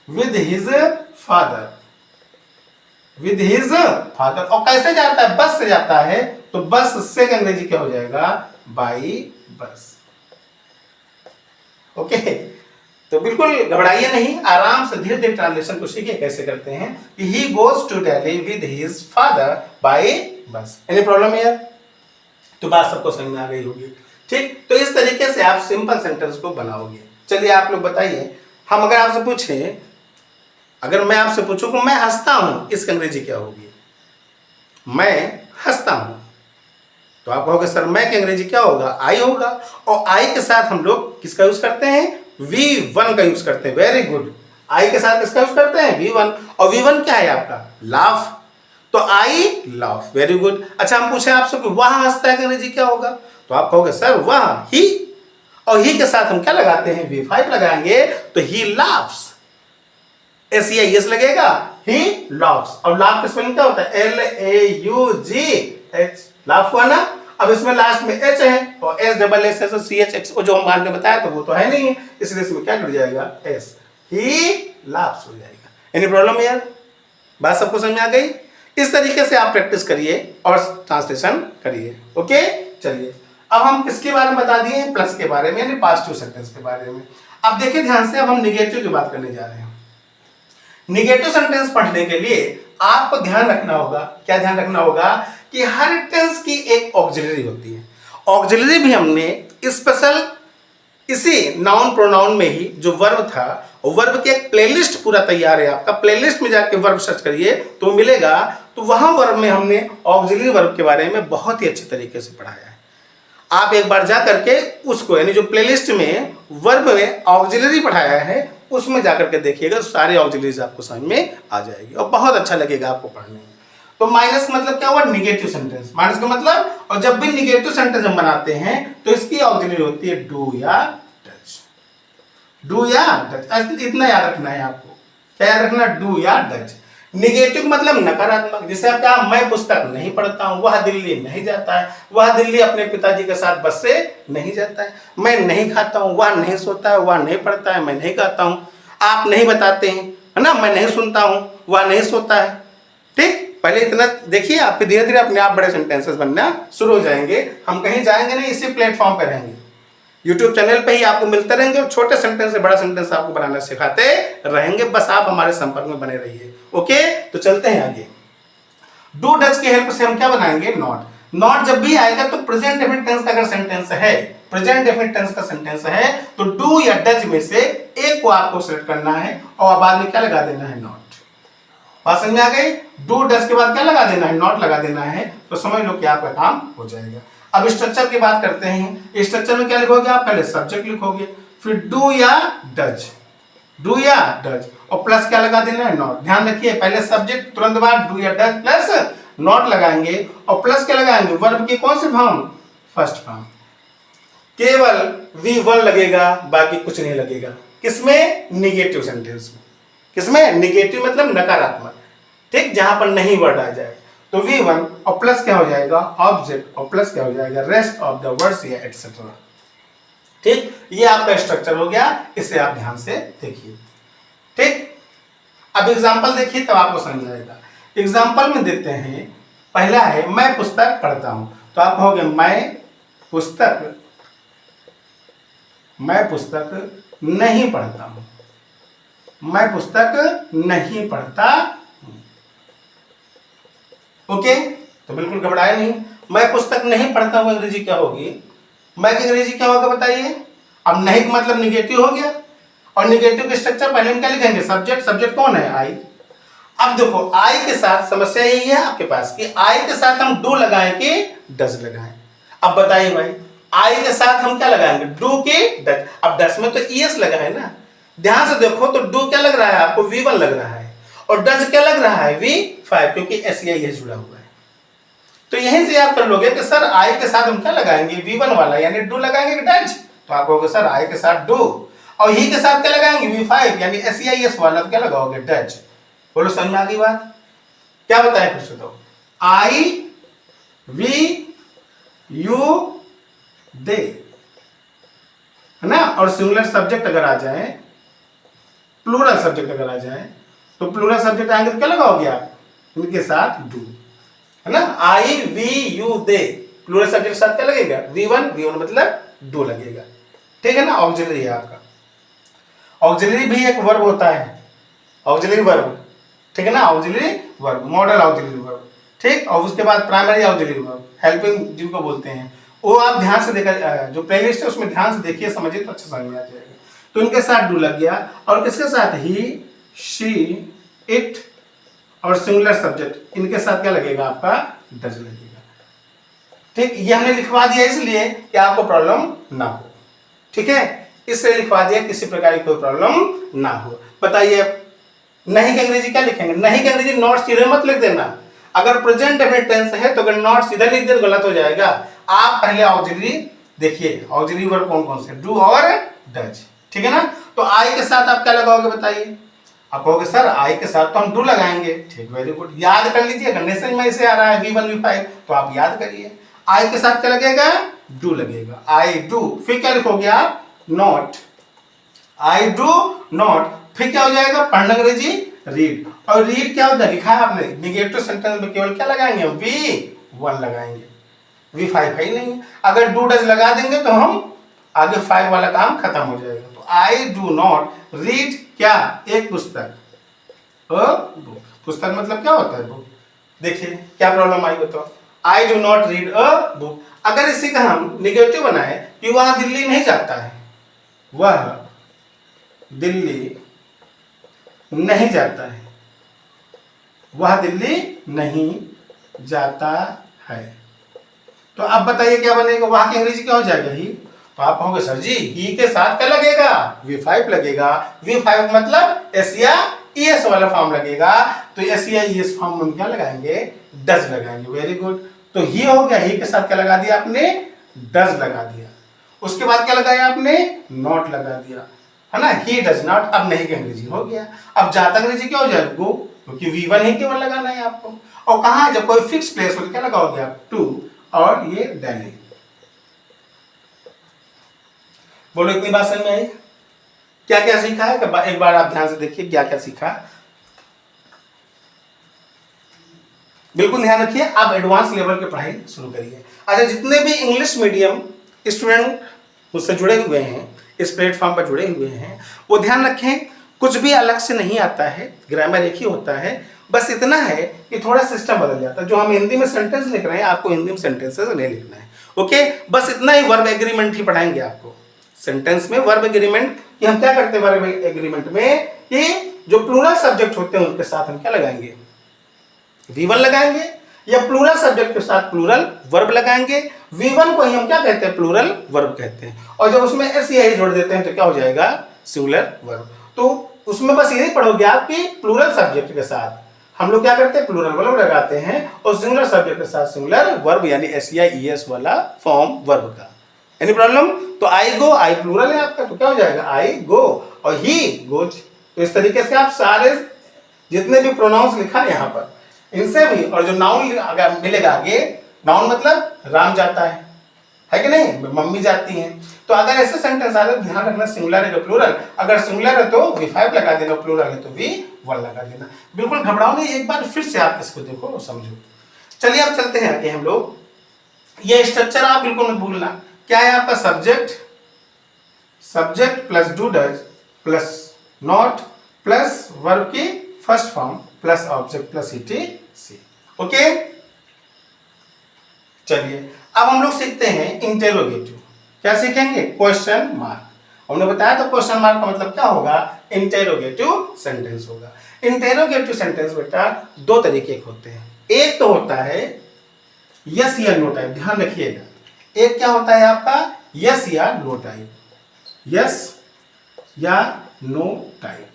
A: with his father, with his father. और कैसे जाता है? बस से जाता है, तो बस से का अंग्रेजी क्या हो जाएगा? By bus. ओके, तो बिल्कुल घबराइए नहीं, आराम से धीरे धीरे ट्रांसलेशन को सीखिए कैसे करते हैं कि he goes to Delhi with his father by bus. Any problem है? तो बात सबको समझ में आ गई होगी। ठीक, तो इस तरीके से आप सिंपल सेंटेंस को बनाओगे। चलिए आप लोग बताइए, हम अगर आपसे पूछें, अगर मैं आपसे पूछूं कि मैं हंसता हूं, इसकी अंग्रेजी क्या होगी? मैं हंसता हूं, तो आप कहोगे सर मैं की अंग्रेजी क्या होगा? आई होगा। और आई के साथ हम लोग किसका यूज करते हैं? V1 का यूज करते हैं। Very good. आई के साथ किसका यूज करते हैं? V1। और V1 क्या है आपका? लाफ। तो आई लाफ। Very good. अच्छा, हम पूछे आपसे कि वह हंसता है की अंग्रेजी क्या होगा? तो आप कहोगे सर वह ही, और ही के साथ हम क्या लगाते हैं? V5 लगाएंगे, तो ही लाफ्स। SEIS लगेगा, ही लाफ्स। और लाफ का स्पेलिंग क्या होता है? LAUGH। लाफ हुआ ना। अब इसमें लास्ट में H है और SSS है, तो CH जो हम बाद में बताया तो वो तो है नहीं है, इसलिए इसमें क्या जुड़ जाएगा? S। ही लाफ्स हो जाएगा। एनी प्रॉब्लम यार? बात सबको समझ में आ गई? इस तरीके से आप प्रैक्टिस करिए और ट्रांसलेशन करिए। ओके, चलिए अब हम किसके बारे में बता दिए? प्लस के बारे में, यानी पॉजिटिव सेंटेंस के बारे में। अब देखिए ध्यान से, अब हम निगेटिव की बात करने जा रहे हैं। निगेटिव सेंटेंस पढ़ने के लिए आपको ध्यान रखना होगा, क्या ध्यान रखना होगा कि हर टेंस की एक ऑक्सिलरी होती है। ऑक्सिलरी भी हमने स्पेशल इसी नाउन प्रोनाउन में ही जो वर्ब था, वर्ब की एक प्लेलिस्ट पूरा तैयार है आपका, प्लेलिस्ट में जाके वर्ब सर्च करिए तो मिलेगा। तो वहां वर्ब में हमने ऑक्सिलरी वर्ब के बारे में बहुत ही अच्छे तरीके से पढ़ाया है। आप एक बार जा करके उसको, यानी जो प्लेलिस्ट में वर्ब में ऑक्सिलरी पढ़ाया है उसमें जाकर के देखिएगा, सारे ऑक्सिलरीज आपको समझ में आ जाएगी और बहुत अच्छा लगेगा आपको पढ़ने में। तो माइनस मतलब क्या हुआ? Negative sentence. माइनस का मतलब, और जब भी निगेटिव सेंटेंस हम बनाते हैं तो इसकी ऑक्सिलरी होती है डू या डज। डू या डज, इतना याद रखना है आपको। क्या याद रखना? डू या डज। निगेटिव मतलब नकारात्मक, जैसे आप क्या, मैं पुस्तक नहीं पढ़ता हूं, वह दिल्ली नहीं जाता है, वह दिल्ली अपने पिताजी के साथ बस से नहीं जाता है। मैं नहीं खाता हूं, वह नहीं सोता है, वह नहीं पढ़ता है, मैं नहीं खाता हूं। आप नहीं बताते हैं, है ना, मैं नहीं सुनता हूं, वह नहीं सोता है। ठीक, पहले इतना देखिए, आप धीरे धीरे अपने आप बड़े सेंटेंसेस बनना शुरू हो जाएंगे। हम कहीं जाएंगे नहीं, इसी प्लेटफॉर्म पे रहेंगे, यूट्यूब चैनल पे ही आपको मिलते रहेंगे और छोटे सेंटेंस से बड़ा सेंटेंस आपको बनाना सिखाते रहेंगे। बस आप हमारे संपर्क में बने रहिए। ओके, तो चलते हैं आगे। डू डज की हेल्प से हम क्या बनाएंगे? नॉट। नॉट जब भी आएगा तो प्रेजेंट डेफिनिट टेंस का अगर सेंटेंस है, प्रेजेंट डेफिनिट टेंस का सेंटेंस है तो डू या डज में से एक को आपको सिलेक्ट करना है और बाद में क्या लगा देना है? नॉट। बात समझ में आ गई? डू डज के बाद क्या लगा देना है? नॉट लगा देना है। तो समझ लो कि आपका काम हो जाएगा। अब स्ट्रक्चर की बात करते हैं। स्ट्रक्चर में क्या लिखोगे आप? पहले सब्जेक्ट लिखोगे, फिर डू या डज, डू या डज, और प्लस क्या लगा देना है? नॉट। ध्यान रखिए, पहले सब्जेक्ट, तुरंत बाद डू या डज प्लस नॉट लगाएंगे और प्लस क्या लगाएंगे? वर्ब की कौन सी फॉर्म? First form. केवल V1 लगेगा, बाकी कुछ नहीं लगेगा। किसमें? निगेटिव सेंटेंस में। किसमें? निगेटिव मतलब नकारात्मक, ठीक, जहां पर नहीं वर्ड आ जाए तो V1 और प्लस क्या हो जाएगा? ऑब्जेक्ट, और प्लस क्या हो जाएगा? रेस्ट ऑफ द वर्ड्स या एटसेट्रा। ठीक, ये आपका स्ट्रक्चर हो गया, इसे आप ध्यान से देखिए। ठीक, अब एग्जांपल देखिए तब आपको समझ आएगा। एग्जांपल में देते हैं, पहला है मैं पुस्तक पढ़ता हूं, तो आप कहोगे मैं पुस्तक नहीं पढ़ता हूं, मैं पुस्तक नहीं पढ़ता हूं। ओके, तो बिल्कुल घबराए नहीं। मैं पुस्तक नहीं पढ़ता हूं अंग्रेजी क्या होगी? मैं की अंग्रेजी क्या होगा बताइए? अब नहीं का मतलब निगेटिव हो गया, और निगेटिव के स्ट्रक्चर पहले हम क्या लिखेंगे? सब्जेक्ट। सब्जेक्ट कौन है? आई। अब देखो आई के साथ समस्या यही है आपके पास कि आई के साथ हम डू लगाएं कि डज लगाएं। अब बताइए भाई, आई के साथ हम क्या लगाएंगे? डू के डज। अब डज में तो ईएस लगा है ना, ध्यान से देखो तो डू क्या लग रहा है आपको? V1 लग रहा है, और डज क्या लग रहा है? V5, क्योंकि SEI जुड़ा हुआ है। तो यहीं से आप कर लोगे कि सर आई के साथ हम क्या लगाएंगे? V1 वाला, यानी डू लगाएंगे कि डज? तो आप कहोगे सर आई के साथ डू, और ही के साथ क्या लगाएंगे? V5 यानी SEIS वाला, तो क्या लगाओगे? डज। बोलो समझ में आ गई बात? क्या बताएं फिर से? तो आई, वी, यू, दे, है ना, और सिंगुलर सब्जेक्ट अगर आ जाए, प्लूरल सब्जेक्ट अगर आ जाए, तो प्लूरल सब्जेक्ट आएंगे तो क्या लगाओगे आप? इनके साथ डू, है ना। I, we, you, they, plural subject के साथ क्या लगेगा? V1 मतलब डू लगेगा। ठीक है ना, ऑक्सिलरी है आपका। ऑक्सिलरी भी एक वर्ब होता है, ऑक्सिलरी वर्ब, ठीक है ना, auxiliary verb, model auxiliary verb, ठीक। और उसके बाद प्राइमरी ऑक्सिलरी वर्ब, हेल्पिंग जिनको बोलते हैं, वो आप ध्यान से देखा, जो प्लेलिस्ट है उसमें ध्यान से देखिए, समझिए तो अच्छा समझ में आ जाएगा। तो इनके साथ डू लग गया, और किसके साथ? ही, शी, इट, और सिंगुलर सब्जेक्ट, इनके साथ क्या लगेगा आपका? डज लगेगा। ठीक, ये हमने लिखवा दिया इसलिए कि आपको प्रॉब्लम ना हो, ठीक है, इसलिए लिखवा दिया, किसी प्रकार की कोई प्रॉब्लम ना हो। बताइए नहीं की अंग्रेजी क्या लिखेंगे? नहीं की अंग्रेजी नॉट सीधे मत लिख देना। अगर प्रेजेंट डेफिनिट टेंस है तो अगर नॉट सीधा लिख दे तो गलत हो जाएगा। आप पहले ऑक्सिलरी देखिए, ऑक्सिलरी वर्ब कौन कौन से? डू और डज, ठीक है ना। तो आई के साथ आप क्या लगाओगे बताइए? आप कहोगे सर आई के साथ तो हम डू लगाएंगे, ठीक, वेरी गुड, याद कर लीजिए, कंडीशन में इसे आ रहा है V1 V5, तो आप याद करिए। आई के साथ क्या लगेगा? डू लगेगा, आई डू। फिर क्या लिखोगे आप? Not, I do not. फिर क्या हो जाएगा? पढ़ना अंग्रेजी, रीड। और रीड क्या होता है? लिखा है आपने, निगेटिव सेंटेंस में केवल क्या लगाएंगे? V1 लगाएंगे, V5 है ही नहीं। अगर डू डज लगा देंगे तो हम आगे 5 वाला काम खत्म हो जाएगा। तो आई डू नॉट रीड क्या, एक पुस्तक, बुक। पुस्तक मतलब क्या होता है, बुक। देखिए क्या प्रॉब्लम आई बताओ, आई do not read a book. अगर इसी का हम निगेटिव बनाए कि वह दिल्ली नहीं जाता है, वह दिल्ली नहीं जाता है, वह दिल्ली नहीं जाता है, तो अब बताइए क्या बनेगा, वहां की अंग्रेजी क्या हो जाएगा, ही। तो आप कहोगे सर जी ही के साथ क्या लगेगा, V5 लगेगा। V5 मतलब एस या ईएस वाला फॉर्म लगेगा, तो एस या ईएस फॉर्म में क्या लगाएंगे, डज लगाएंगे। Very good. तो ही हो गया, ही के साथ क्या लगा दिया आपने, डज लगा दिया। उसके बाद क्या लगाया आपने, नॉट लगा दिया, है ना, ही डज नॉट। अब नहीं की अंग्रेजी हो गया। अब जाता अंग्रेजी क्या हो जाएगा, गो, क्योंकि V1 ही केवल लगाना है आपको। और कहा जब कोई फिक्स प्लेस हो तो क्या लगाओगे आप, टू, और ये दिल्ली। बोलो इतनी बात समझ में आई, क्या क्या सीखा है, एक बार आप ध्यान से देखिए क्या क्या सीखा। बिल्कुल ध्यान रखिए, आप एडवांस लेवल की पढ़ाई शुरू करिए। अच्छा, जितने भी इंग्लिश मीडियम स्टूडेंट मुझसे जुड़े हुए हैं, इस प्लेटफॉर्म पर जुड़े हुए हैं, वो ध्यान रखें, कुछ भी अलग से नहीं आता है, ग्रामर एक ही होता है। बस इतना है कि थोड़ा सिस्टम बदल जाता है। जो हम हिंदी में सेंटेंस लिख रहे हैं, आपको हिंदी में सेंटेंसेस नहीं लिखना है। ओके, बस इतना ही, वर्ब एग्रीमेंट ही पढ़ाएंगे आपको। सेंटेंस में वर्ब एग्रीमेंट, कि हम क्या करते हैं वर्ब एग्रीमेंट में, कि जो प्लूरल सब्जेक्ट होते हैं उनके साथ हम क्या लगाएंगे, V1 लगाएंगे, या प्लूरल सब्जेक्ट के साथ प्लूरल वर्ब लगाएंगे। V1 को ही हम क्या कहते हैं, प्लूरल वर्ब कहते हैं। और जब उसमें एस या जोड़ देते हैं तो क्या हो जाएगा, सिंगुलर वर्ब। तो उसमें बस यही पढ़ोगे आप कि प्लूरल सब्जेक्ट के साथ हम लोग क्या करते हैं, प्लूरल वर्ब लगाते हैं, और सिंगुलर सब्जेक्ट के साथ सिंगुलर वर्ब, यानी एस या ईएस वाला फॉर्म वर्ब का। Any problem? तो आई गो, आई प्लूरल है आपका, तो क्या हो जाएगा, आई गो, और ही गोज। तो इस तरीके से आप सारे जितने भी प्रोनाउंस लिखा है यहाँ पर, इनसे भी, और जो नाउन अगर मिलेगा आगे, नाउन मतलब राम जाता है कि नहीं, मम्मी जाती हैं। तो अगर ऐसे सेंटेंस आ रहे तो ध्यान रखना सिंगुलर है कि प्लूरल। अगर सिंगुलर है तो V5 लगा देना, प्लूरल है तो V1 लगा देना। बिल्कुल घबराओ नहीं, एक बार फिर से आप इसको देखो और समझो। चलिए अब चलते हैं आगे हम लोग। ये स्ट्रक्चर आप बिल्कुल मत भूलना। क्या है आपका, subject, subject plus do does plus not plus verb की first form plus object plus ETC। Okay, चलिए अब हम लोग सीखते हैं इंटेरोगेटिव। क्या सीखेंगे, क्वेश्चन मार्क। हमने बताया था क्वेश्चन मार्क का मतलब क्या होगा, इंटेरोगेटिव सेंटेंस होगा। इंटेरोगेटिव सेंटेंस बेटा दो तरीके के होते हैं। एक तो होता है यस या नो टाइप, ध्यान रखिएगा। एक क्या होता है आपका, यस या नो टाइप, यस या नो टाइप।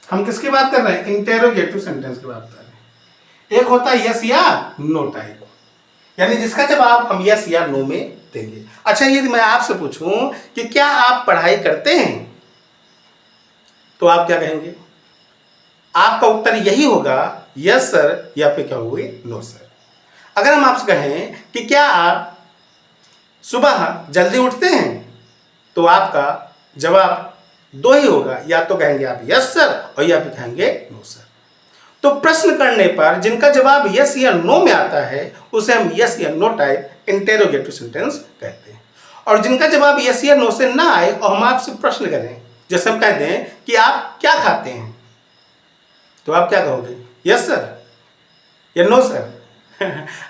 A: हम किसकी बात कर रहे हैं, इंटेरोगेटिव सेंटेंस की बात कर रहे हैं। एक होता है यस या नो टाइप, यानी जिसका जवाब हम यस या नो में देंगे। अच्छा, यदि मैं आपसे पूछूं कि क्या आप पढ़ाई करते हैं, तो आप क्या कहेंगे, आपका उत्तर यही होगा यस सर, या फिर क्या होगी, नो सर। अगर हम आपसे कहें कि क्या आप सुबह जल्दी उठते हैं, तो आपका जवाब दो ही होगा, या तो कहेंगे आप यस सर, और या फिर कहेंगे नो सर। तो प्रश्न करने पर जिनका जवाब यस या नो में आता है उसे हम यस या नो टाइप इंटेरोगेटिव सेंटेंस कहते हैं। और जिनका जवाब यस या नो से ना आए और हम आपसे प्रश्न करें, जैसे हम कहते हैं कि आप क्या खाते हैं, तो आप क्या कहोगे, यस सर या नो सर?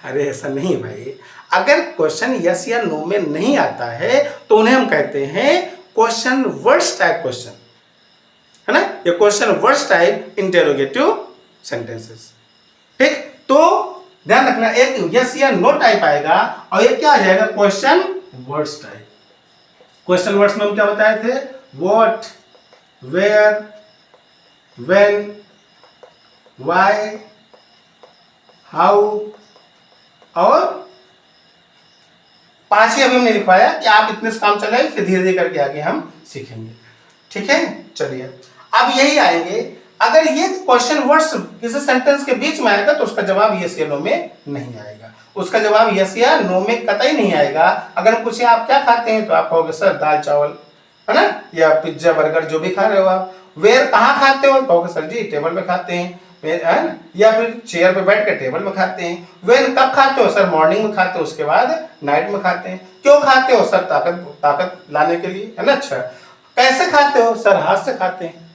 A: अरे ऐसा नहीं भाई, अगर क्वेश्चन यस या नो में नहीं आता है तो उन्हें हम कहते हैं क्वेश्चन वर्ड्स टाइप क्वेश्चन, है ना, ये question words type interrogative sentences. ठीक, तो ध्यान रखना, एक यस या नो टाइप आएगा और एक क्या आ जाएगा, question words type. Question words में हम क्या बताए थे, what, where, when, why, how, और 5 ही अभी हमने लिखवाया कि आप इतने से काम चलाए, फिर धीरे धीरे करके आगे हम सीखेंगे। ठीक है, चलिए अब यही आएंगे। अगर ये क्वेश्चन वर्ड्स किसी सेंटेंस के बीच में आएगा तो उसका जवाब यस या नो में नहीं आएगा, उसका जवाब यस या नो में कतई नहीं आएगा। अगर हम पूछे आप क्या खाते हैं, तो आप कहोगे सर दाल चावल, है ना, या पिज्जा बर्गर जो भी खा रहे हो आप। वेयर, कहाँ खाते हो, कहोगे सर जी टेबल पे खाते हैं। या फिर चेयर पे बैठ कर टेबल में खाते हैं। वेन कब खाते हो सर? मॉर्निंग में खाते हो, उसके बाद नाइट में खाते हैं। क्यों खाते हो सर? ताकत लाने के लिए, है ना। अच्छा, कैसे खाते हो सर? हाथ से खाते हैं।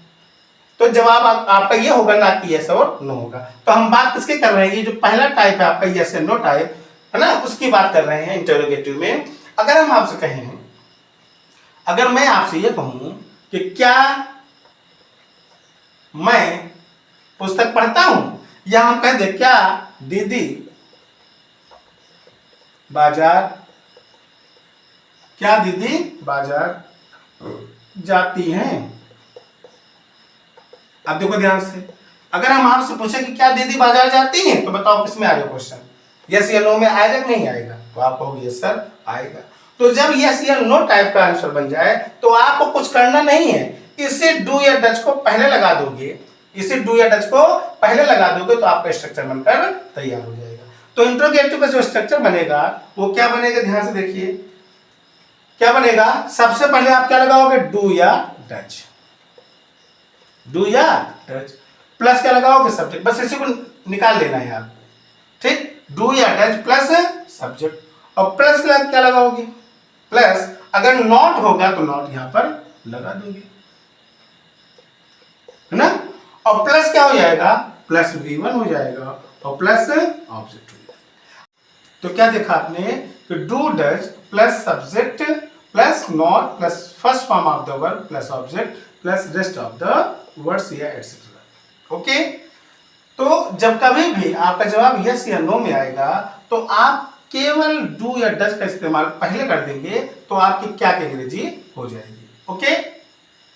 A: तो जवाब आपका ये होगा ना कि यस और नो होगा। तो हम बात किसकी कर रहे हैं? ये जो पहला टाइप है आपका यस एंड नो टाइप, है ना, उसकी बात कर रहे हैं इंटरोगेटिव में। अगर हम आपसे कहें, अगर मैं आपसे ये कहूं कि क्या मैं पुस्तक पढ़ता हूं, या हम कह दे क्या दीदी बाजार, क्या दीदी बाजार जाती हैं? अब देखो ध्यान से, अगर हम आपसे पूछे कि क्या दीदी बाजार जाती हैं, तो बताओ किसमें आएगा क्वेश्चन? यस या नो में आएगा कि नहीं आएगा? तो आप कहोगे यस सर आएगा। तो जब यस या नो टाइप का आंसर बन जाए तो आपको कुछ करना नहीं है, इसे डू या डज को पहले लगा दोगे, इसे डू या डज को पहले लगा दोगे तो आपका स्ट्रक्चर बनकर तैयार हो जाएगा। तो इंट्रोगेटिव का जो स्ट्रक्चर बनेगा वो क्या बनेगा? ध्यान से देखिए क्या बनेगा। सबसे पहले आप क्या लगाओगे? डू या डज, डू या डज, प्लस क्या लगाओगे? सब्जेक्ट। बस इसी को निकाल लेना है आप, ठीक। डू या डज प्लस सब्जेक्ट, और प्लस क्या लगाओगे? प्लस, अगर नॉट होगा तो नॉट यहां पर लगा दोगे, है ना। और प्लस क्या हो जाएगा? प्लस V1 हो जाएगा और प्लस ऑब्जेक्ट हो जाएगा। तो क्या देखा आपने कि do does plus subject plus not plus first form of the verb plus object plus rest of the words या एटसेट्रा। ओके, तो जब कभी भी आपका जवाब यस या नो में आएगा तो आप केवल डू या डज का इस्तेमाल पहले कर देंगे तो आपकी क्या की अंग्रेजी हो जाएगी। ओके,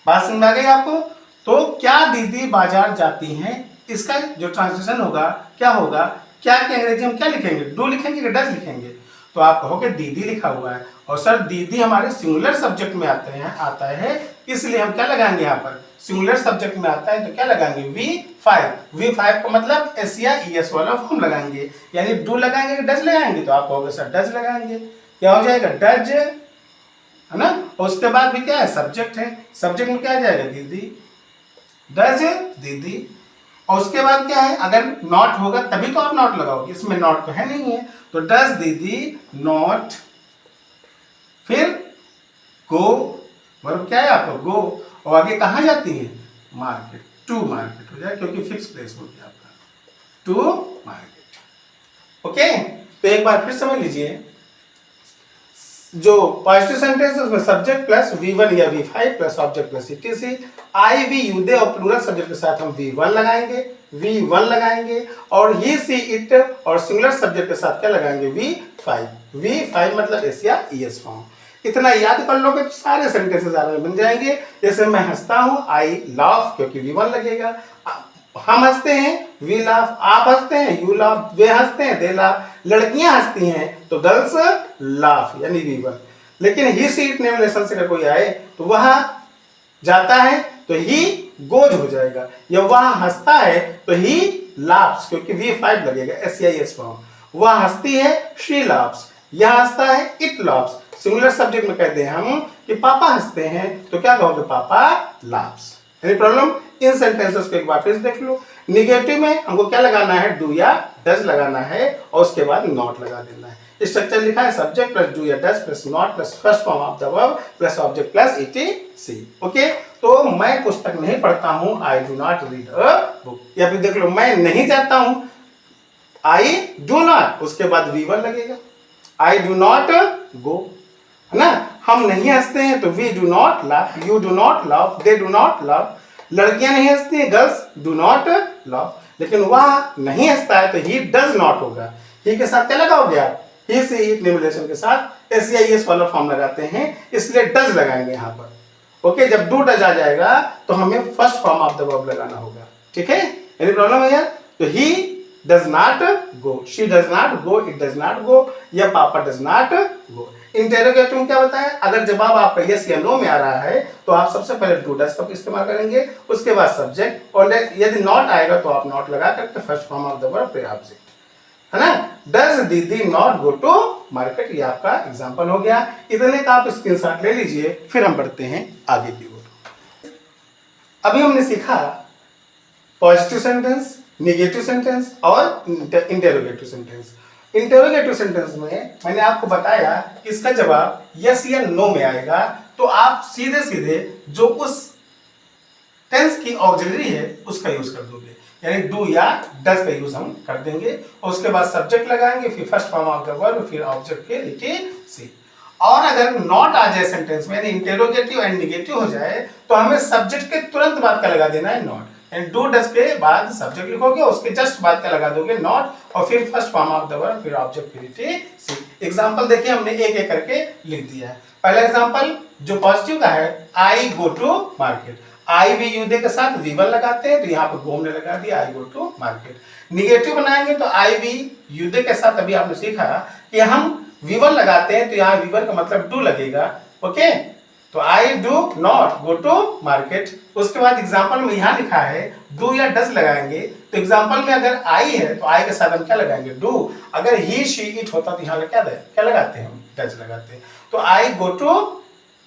A: बात समझ आ गई आपको? तो क्या दीदी बाजार जाती हैं, इसका जो ट्रांसलेशन होगा क्या होगा? क्या की अंग्रेजी हम क्या लिखेंगे? डू लिखेंगे कि डज लिखेंगे? तो आप कहोगे दीदी लिखा हुआ है, और सर दीदी हमारे सिंगुलर सब्जेक्ट में आता है, इसलिए हम क्या लगाएंगे यहाँ पर? सिंगुलर सब्जेक्ट में आता है तो क्या लगाएंगे? V5। V5 का मतलब एस या ES वाला फॉर्म लगाएंगे, यानी डू लगाएंगे कि डज लगाएंगे? तो आप कहोगे सर डज लगाएंगे। क्या हो जाएगा? डज, है ना। और उसके बाद भी क्या है? सब्जेक्ट है, सब्जेक्ट में क्या आ जाएगा? दीदी, डज दीदी। और उसके बाद क्या है? अगर नॉट होगा तभी तो आप नॉट लगाओगे, इसमें नॉट तो है नहीं है, तो डज दीदी नॉट, फिर गो, वर्ब क्या है आपका? गो, और आगे कहाँ जाती है? मार्केट, टू मार्केट हो जाए क्योंकि फिक्स प्लेस हो गया आपका, टू मार्केट। ओके, तो एक बार फिर समझ लीजिए, जो पॉजिटिव सेंटेंस है उसमें सब्जेक्ट प्लस V1 या V5 plus object plus ETC, I we you they और प्लूरल सब्जेक्ट के साथ हम V1 लगाएंगे और ही सी इट और सिंगुलर सब्जेक्ट के साथ क्या लगाएंगे? V5 मतलब एस या ES फॉर्म। इतना याद कर लोगे तो सारे सेंटेंसेस बन जाएंगे। जैसे मैं हंसता हूं, आई लाफ, क्योंकि V1 लगेगा। हम हंसते हैं, वी लाफ, आप हंसते हैं, यू लाफ, वे हंसते हैं, दे लाफ, लड़कियां हंसती हैं तो गर्ल्स लाफ, यानी V1। लेकिन ही सी इट नेम रिलेशन से अगर कोई आए तो वह जाता है तो ही गोज हो जाएगा, या वह हंसता है तो ही लाफ्स, क्योंकि V5 लगेगा, SEIS फॉर्म। वह हंसती है, शी लाफ्स, यह हंसता है, इट लाफ्स। सिंगुलर सब्जेक्ट में कहते हैं हम कि पापा हंसते हैं तो क्या कहोगे? Papa laughs. Any problem? इन सेंटेंसेस को एक बार फिर देख लो। निगेटिव में हमको क्या लगाना है? डू या डज लगाना है और उसके बाद नॉट लगा देना है। स्ट्रक्चर लिखा है सब्जेक्ट प्लस डू या does plus not plus first form of the verb plus object plus ETC। Okay, तो मैं पुस्तक नहीं पढ़ता हूं, I do not read a book. या फिर देख लो, मैं नहीं जाता हूं, आई डू नॉट, उसके बाद V1 लगेगा, आई डू नॉट गो, है ना। हम नहीं हंसते हैं तो we do not laugh, you do not laugh, they do not laugh. लड़कियां नहीं हंसती हैं, गर्ल्स डू नॉट लाफ। लेकिन वह नहीं हंसता है तो ही डज नॉट होगा। ही के साथ क्या लगाओगे आप? ही से इट रिलेशन के साथ SEIS वाला फॉर्म लगाते हैं, इसलिए डज लगाएंगे यहाँ पर। ओके, जब डू डज आ जाएगा तो हमें first form of the verb लगाना होगा। ठीक है, एनी प्रॉब्लम है यार? तो he does not go, she does not go, it does not go, या पापा डज नॉट गो। इंटेरोगेटिव में क्या बताया? अगर जवाब आपका यस या नो में आ रहा है तो आप सबसे पहले डू डज का इस्तेमाल करेंगे, उसके बाद सब्जेक्ट, और यदि नॉट आएगा तो आप नॉट लगा करके first form of the verb फिर ऑब्जेक्ट, है ना। डज दीदी नॉट गो टू मार्केट, ये आपका एग्जांपल हो गया। इतने का आप स्क्रीनशॉट ले लीजिए, फिर हम बढ़ते हैं आगे की ओर। अभी हमने सीखा पॉजिटिव सेंटेंस, निगेटिव सेंटेंस और इंटेरोगेटिव सेंटेंस। इंटेरोगेटिव सेंटेंस में मैंने आपको बताया कि इसका जवाब यस या नो में आएगा, तो आप सीधे सीधे जो उस टेंस की ऑक्सिलरी है उसका यूज कर दोगे, यानी डू या डज का यूज हम कर देंगे और उसके बाद सब्जेक्ट लगाएंगे, फिर first form of the verb, फिर ऑब्जेक्ट के ईटीसी। और अगर नॉट आ जाए सेंटेंस में, यानी इंटेरोगेटिव एंड नेगेटिव हो जाए, तो हमें सब्जेक्ट के तुरंत बाद का लगा देना है नॉट, यानी डू डज के बाद सब्जेक्ट लिखोगे, उसके जस्ट बाद का लगा दोगे नॉट, और फिर first form of the verb, फिर ऑब्जेक्ट, फिर ईटीसी। एग्जांपल देखिए, हमने एक एक करके लिख दिया है। पहला एग्जांपल जो पॉजिटिव का है, आई गो टू मार्केट। आई भी यूदे के साथ वीवर लगाते हैं, तो यहाँ पर घूमने लगा दिया, आई गो टू मार्केट। निगेटिव बनाएंगे तो आई भी यूदे के साथ, अभी आपने सीखा कि हम वीवर लगाते हैं, तो यहाँ वीवर का मतलब डू लगेगा। ओके, तो I do not go to market. उसके बाद एग्जाम्पल में यहाँ लिखा है डू या डज लगाएंगे, तो एग्जाम्पल में अगर आई है तो आई के साथ हम क्या लगाएंगे, डू। अगर ही शी इट होता तो यहाँ क्या लगाते हैं, हम डज लगाते हैं। तो I go to,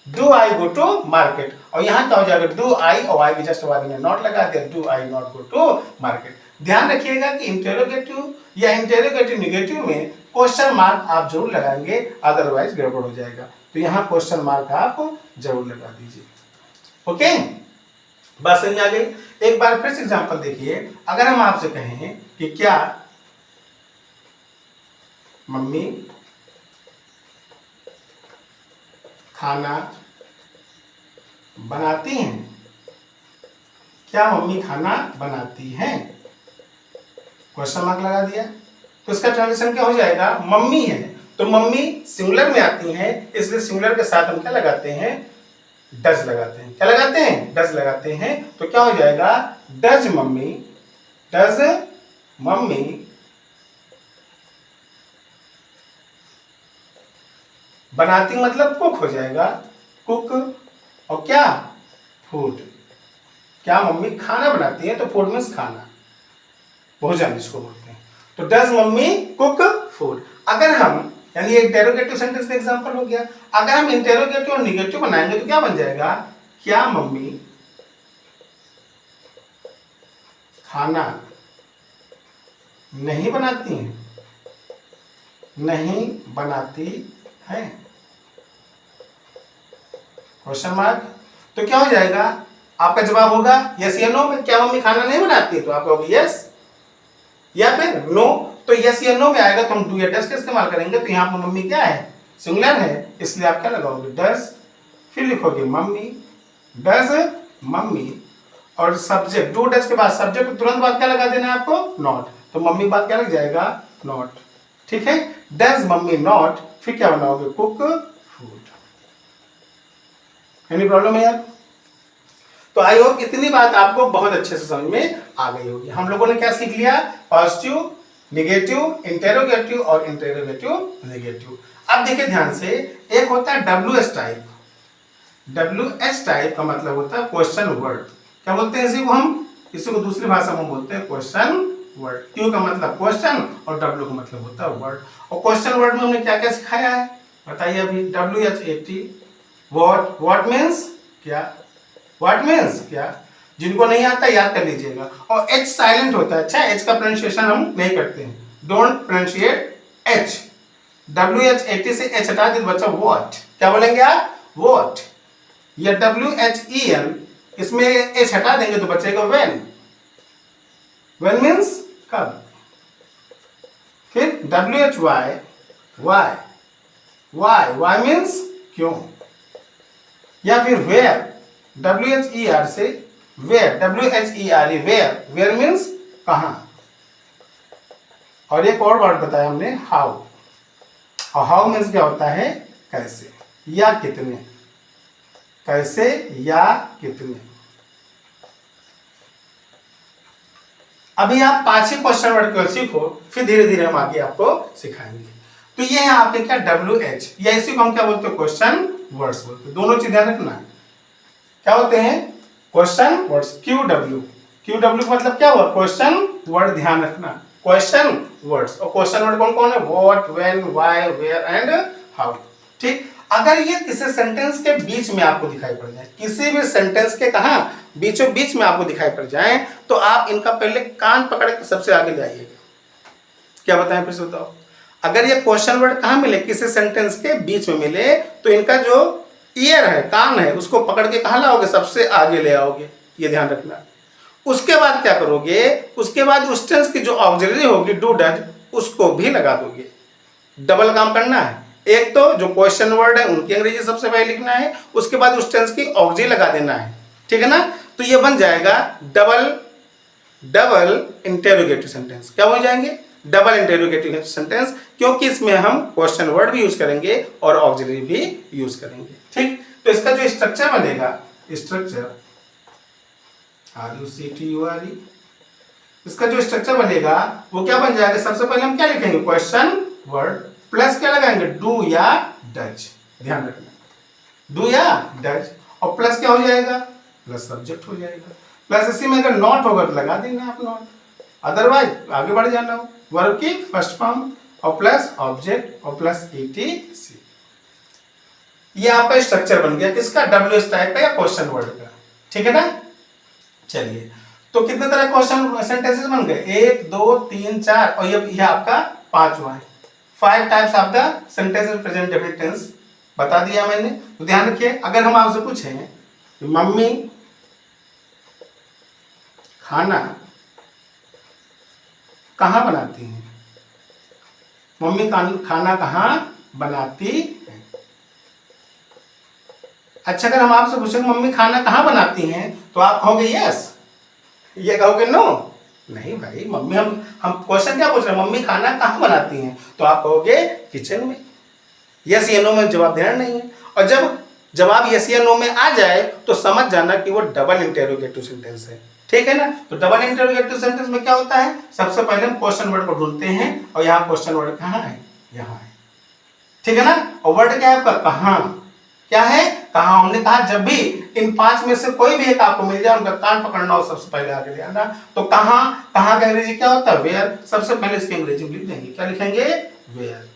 A: do I go to market, और यहाँ क्या हो जाएगा, डू आई, और आई भी जस्ट बाद में नॉट लगा दिया, do I not go to market. ध्यान रखिएगा कि इंटेरोगेटिव या इंटेरोगेटिव नेगेटिव में क्वेश्चन मार्क आप जरूर लगाएंगे, अदरवाइज गड़बड़ हो जाएगा। तो यहाँ क्वेश्चन मार्क आप जरूर लगा दीजिए। ओके, बात समझ आ गई। एक बार फिर से एग्जांपल देखिए, अगर हम आपसे कहें कि क्या मम्मी खाना बनाती हैं, क्या मम्मी खाना बनाती हैं, क्वेश्चन मार्क लगा दिया, तो इसका ट्रांसलेशन क्या हो जाएगा, मम्मी है, तो मम्मी सिंगुलर में आती हैं, इसलिए सिंगुलर के साथ हम क्या लगाते हैं, डज लगाते हैं। क्या लगाते हैं, डज लगाते हैं। तो क्या हो जाएगा, डज मम्मी, डज मम्मी बनाती, मतलब कुक हो जाएगा, कुक, और क्या, फूड। क्या मम्मी खाना बनाती है, तो फूड मीन्स खाना, भोजन जिसको बोलते हैं। तो डज मम्मी कुक फूड। अगर हम, यानी एक इंटेरोगेटिव सेंटेंस का एग्जांपल हो गया, अगर हम इंटेरोगेटिव और नेगेटिव बनाएंगे तो क्या बन जाएगा, क्या मम्मी खाना नहीं बनाती हैं, नहीं बनाती हैं, क्वेश्चन मार्क। तो क्या हो जाएगा, आपका जवाब होगा यस या नो में, क्या मम्मी खाना नहीं बनाती है, तो आप कहोगे यस या फिर नो। तो यस या नो में आएगा तो हम डू या डज का इस्तेमाल करेंगे, तो यहाँ पर मम्मी क्या है, सिंगुलर है, इसलिए आप क्या लगाओगे, डज, फिर लिखोगे मम्मी, डज मम्मी, और सब्जेक्ट, डू डज के बाद सब्जेक्ट तुरंत बाद क्या लगा देना है आपको, नॉट, तो मम्मी बाद क्या लग जाएगा, नॉट। ठीक है, डज मम्मी नॉट, फिर क्या बनाओगे, कुक फूड। एनी प्रॉब्लम है यार? तो आई होप इतनी बात आपको बहुत अच्छे से समझ में आ गई होगी। हम लोगों ने क्या सीख लिया, पॉजिटिव, नेगेटिव, इंटेरोगेटिव और इंटेरोगेटिव नेगेटिव। अब देखिए ध्यान से, एक होता है WH टाइप। WH टाइप का मतलब होता है क्वेश्चन वर्ड। क्या बोलते हैं इसी को हम, इसी को दूसरी भाषा में बोलते हैं क्वेश्चन वर्ड। क्यू का मतलब क्वेश्चन और W का मतलब होता है वर्ड। और क्वेश्चन वर्ड में हमने क्या क्या सिखाया है बताइए अभी। WH80 व्हाट मीन्स क्या, व्हाट मीन्स क्या, जिनको नहीं आता याद कर लीजिएगा। और H साइलेंट होता है, अच्छा H का प्रोनाउंसिएशन हम नहीं करते हैं, डोंट प्रोनाउंसिएट H। WH80 से H हटा दीजिए बच्चा, व्हाट, क्या बोलेंगे आप, व्हाट। या WHEN, इसमें H हटा देंगे तो बचेगा व्हेन, व्हेन मीन्स कब। फिर WHY, वाई मीन्स क्यों। या फिर वेयर, WHER से वेयर, WHERE वेयर मीन्स कहां। और एक और वर्ड बताया हमने, हाउ, और हाउ मीन्स क्या होता है, कैसे या कितने, कैसे या कितने। अभी आप 5 ही क्वेश्चन वर्ड को सीखो, फिर धीरे धीरे हम आगे आपको सिखाएंगे। तो ये है आपके क्या, WH, या इसी को हम क्या बोलते हैं, क्वेश्चन वर्ड्स बोलते हैं। दोनों चीज ध्यान रखना, क्या होते हैं, क्वेश्चन वर्ड्स। QW का मतलब क्या हुआ, क्वेश्चन वर्ड, ध्यान रखना, क्वेश्चन वर्ड्स। और क्वेश्चन वर्ड कौन कौन है, what, when, why, where and how. ठीक, अगर ये किसी सेंटेंस के बीच में आपको दिखाई पड़ जाए, किसी भी सेंटेंस के कहा बीचों बीच में आपको दिखाई पड़ जाए तो आप इनका पहले कान पकड़ के सबसे आगे ले आइएगा। क्या बताएं फिर से बताओ। अगर ये क्वेश्चन वर्ड कहाँ मिले, किसी सेंटेंस के बीच में मिले, तो इनका जो ईयर है, कान है, उसको पकड़ के कहाँ लाओगे, सबसे आगे ले आओगे, ये ध्यान रखना। उसके बाद क्या करोगे, उसके बाद उस टेंस की जो ऑक्सिलरी होगी डू डज, उसको भी लगा दोगे। डबल काम करना है, एक तो जो क्वेश्चन वर्ड है उनकी अंग्रेजी सबसे पहले लिखना है, उसके बाद उस टेंस की ऑक्सिलरी लगा देना है, ठीक है ना। तो ये बन जाएगा डबल इंटेरोगेटिव सेंटेंस। क्या हो जाएंगे, डबल इंटेरोगेटिव सेंटेंस, क्योंकि इसमें हम क्वेश्चन वर्ड भी यूज करेंगे और ऑक्सिलरी भी यूज करेंगे। ठीक, तो इसका जो स्ट्रक्चर बनेगा, स्ट्रक्चर RUCTURE, इसका जो स्ट्रक्चर बनेगा वो क्या बन जाएगा, सबसे पहले हम क्या लिखेंगे, क्वेश्चन वर्ड प्लस क्या लगाएंगे, डू या डज। ध्यान रखना, डू या डज, और प्लस क्या हो जाएगा, प्लस सब्जेक्ट हो जाएगा। प्लस इसी में अगर नॉट होगा तो लगा देना आप नॉट, अदरवाइज आगे बढ़ जाना हो। वर्ब की फर्स्ट फॉर्म और प्लस ऑब्जेक्ट और प्लस ETC। ये आपका स्ट्रक्चर बन गया किसका, WH टाइप का या क्वेश्चन वर्ड का, ठीक है ना। चलिए, तो कितने तरह क्वेश्चन सेंटेंसेस बन गए, 1 2 3 4, और ये आपका पांचवा है। 5 types of the sentences present definite tense बता दिया मैंने। तो ध्यान रखिए, अगर हम आपसे पूछें कि मम्मी खाना कहाँ बनाती हैं, मम्मी खाना कहाँ बनाती है। अच्छा, अगर हम आपसे पूछें मम्मी खाना कहाँ बनाती हैं, तो आप कहोगे यस, ये कहोगे नो, नहीं भाई मम्मी, हम क्वेश्चन क्या पूछ रहे हैं, मम्मी खाना कहाँ बनाती हैं, तो आप कहोगे किचन में। यस या नो में जवाब देना नहीं है। और जब जवाब यस या नो में आ जाए तो समझ जाना कि वो डबल इंटेरोगेटिव सेंटेंस है, ठीक है ना। तो डबल इंटेरोगेटिव सेंटेंस में क्या होता है, सबसे पहले हम क्वेश्चन वर्ड को ढूंढते हैं, और यहाँ क्वेश्चन वर्ड कहाँ है, यहाँ है, ठीक है ना। और वर्ड क्या है आपका, कहाँ, क्या है, कहाँ। हमने कहा जब भी इन 5 में से कोई भी एक आपको मिल जाए, उनका कान पकड़ना और सबसे पहले आगे ले आना। तो कहाँ, कहाँ का अंग्रेजी क्या होता है, वेयर। सबसे पहले इसकी अंग्रेजी लिख देंगे, क्या लिखेंगे, वेयर।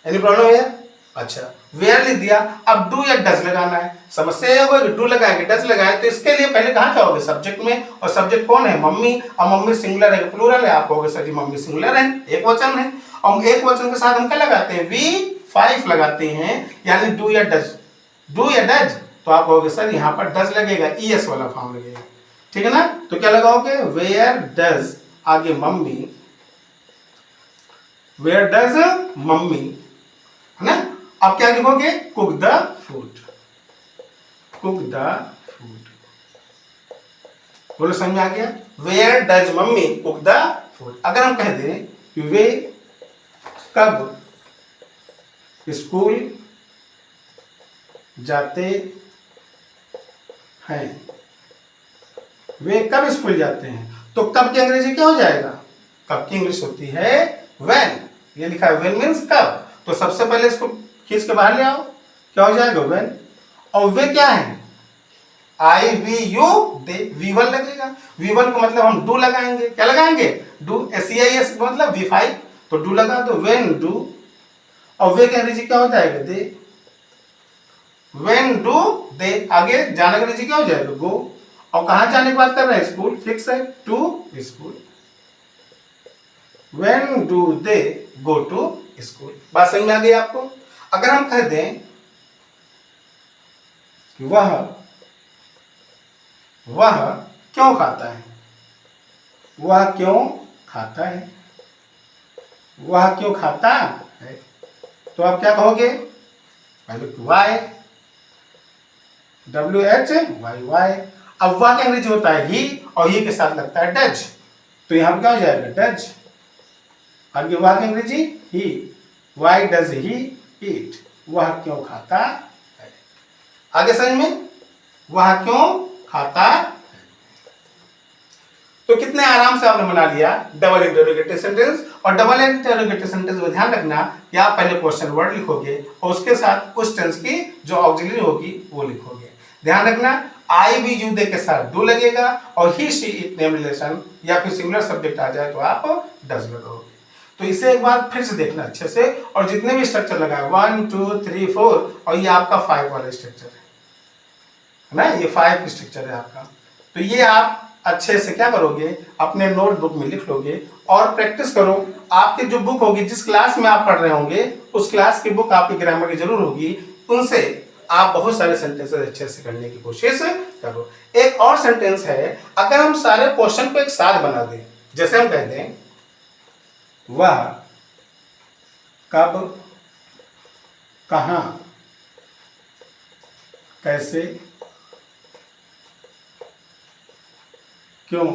A: एनी प्रॉब्लम है, अच्छा वेयर लिख दिया। अब डू या डज लगाना है, समस्या ये होगी डू लगाएंगे डज लगाए, तो इसके लिए पहले कहाँ जाओगे, सब्जेक्ट में, और सब्जेक्ट कौन है, मम्मी, और मम्मी सिंगुलर है प्लूरल है, आप कहोगे सर जी मम्मी सिंगुलर है, एक वचन है, और एक वचन के साथ हम क्या लगाते हैं, V5 लगाते हैं, यानी डू या डज, डू या डज, तो आप कहोगे सर यहाँ पर डज लगेगा, ES वाला फॉर्म लगेगा, ठीक है ना। तो क्या लगाओगे, वेयर डज, आगे मम्मी, वेयर डज मम्मी, है ना। अब क्या लिखोगे, cook the food, cook the food. बोलो समझ में आ गया, where does mummy cook the food. अगर हम कह दें कि वे कब स्कूल जाते हैं, वे कब स्कूल जाते हैं, तो कब की अंग्रेजी क्या हो जाएगा, कब की इंग्लिश होती है व्हेन। ये लिखा है व्हेन मीन्स कब, तो सबसे पहले इसको खींच के बाहर ले आओ, क्या हो जाएगा व्हेन। और वे क्या है, IVU दे, V1 लगेगा, V1 को मतलब हम डू लगाएंगे, क्या लगाएंगे, डू, SEIS मतलब V5, तो डू लगा दो, व्हेन डू। और वे का अंग्रेजी क्या हो जाएगा, दे, व्हेन डू दे, आगे जाने का अंग्रेजी क्या हो जाएगा, गो। और कहां जाने की बात कर रहे हैं, स्कूल, फिक्स है, to school, when do they go to school. बात समझ में आ गई आपको। अगर हम कह दें कि वह क्यों खाता है, वह क्यों खाता है, वह क्यों खाता है, तो आप क्या कहोगे, पहले वाई, WHY। अब वह का अंग्रेजी होता है ही, और ही के साथ लगता है डज, तो यहां पर क्या हो जाएगा, डज। आगे वह का अंग्रेजी ही, वाई डज ही ईट, वह क्यों खाता है। आगे समझ में, वह क्यों खाता है। तो कितने आराम से आपने बना लिया डबल इंटरोगेटिव सेंटेंस। और डबल इंटरोगेटिव सेंटेंस में ध्यान रखना कि आप पहले क्वेश्चन वर्ड लिखोगे और उसके साथ उस टेंस की जो ऑक्सिलरी होगी वो लिखोगे। ध्यान रखना, IVU दे के साथ डू लगेगा, और ही शी इट नेम रिलेशन या फिर सिंगुलर सब्जेक्ट आ जाए तो आप डज लगाओगे। तो इसे एक बार फिर से देखना अच्छे से, और जितने भी स्ट्रक्चर लगाए 1 2 3 4, और ये आपका 5 वाला स्ट्रक्चर है, है ना, ये 5 स्ट्रक्चर है आपका। तो ये आप अच्छे से क्या करोगे, अपने नोटबुक में लिख लोगे और प्रैक्टिस करो। आपकी जो बुक होगी, जिस क्लास में आप पढ़ रहे होंगे उस क्लास की बुक आपकी ग्रामर की जरूर होगी, उनसे आप बहुत सारे सेंटेंसेस अच्छे से करने की कोशिश करो। एक और सेंटेंस है, अगर हम सारे क्वेश्चन को एक साथ बना दें, जैसे हम कहते हैं वह कब, कहां, कैसे, क्यों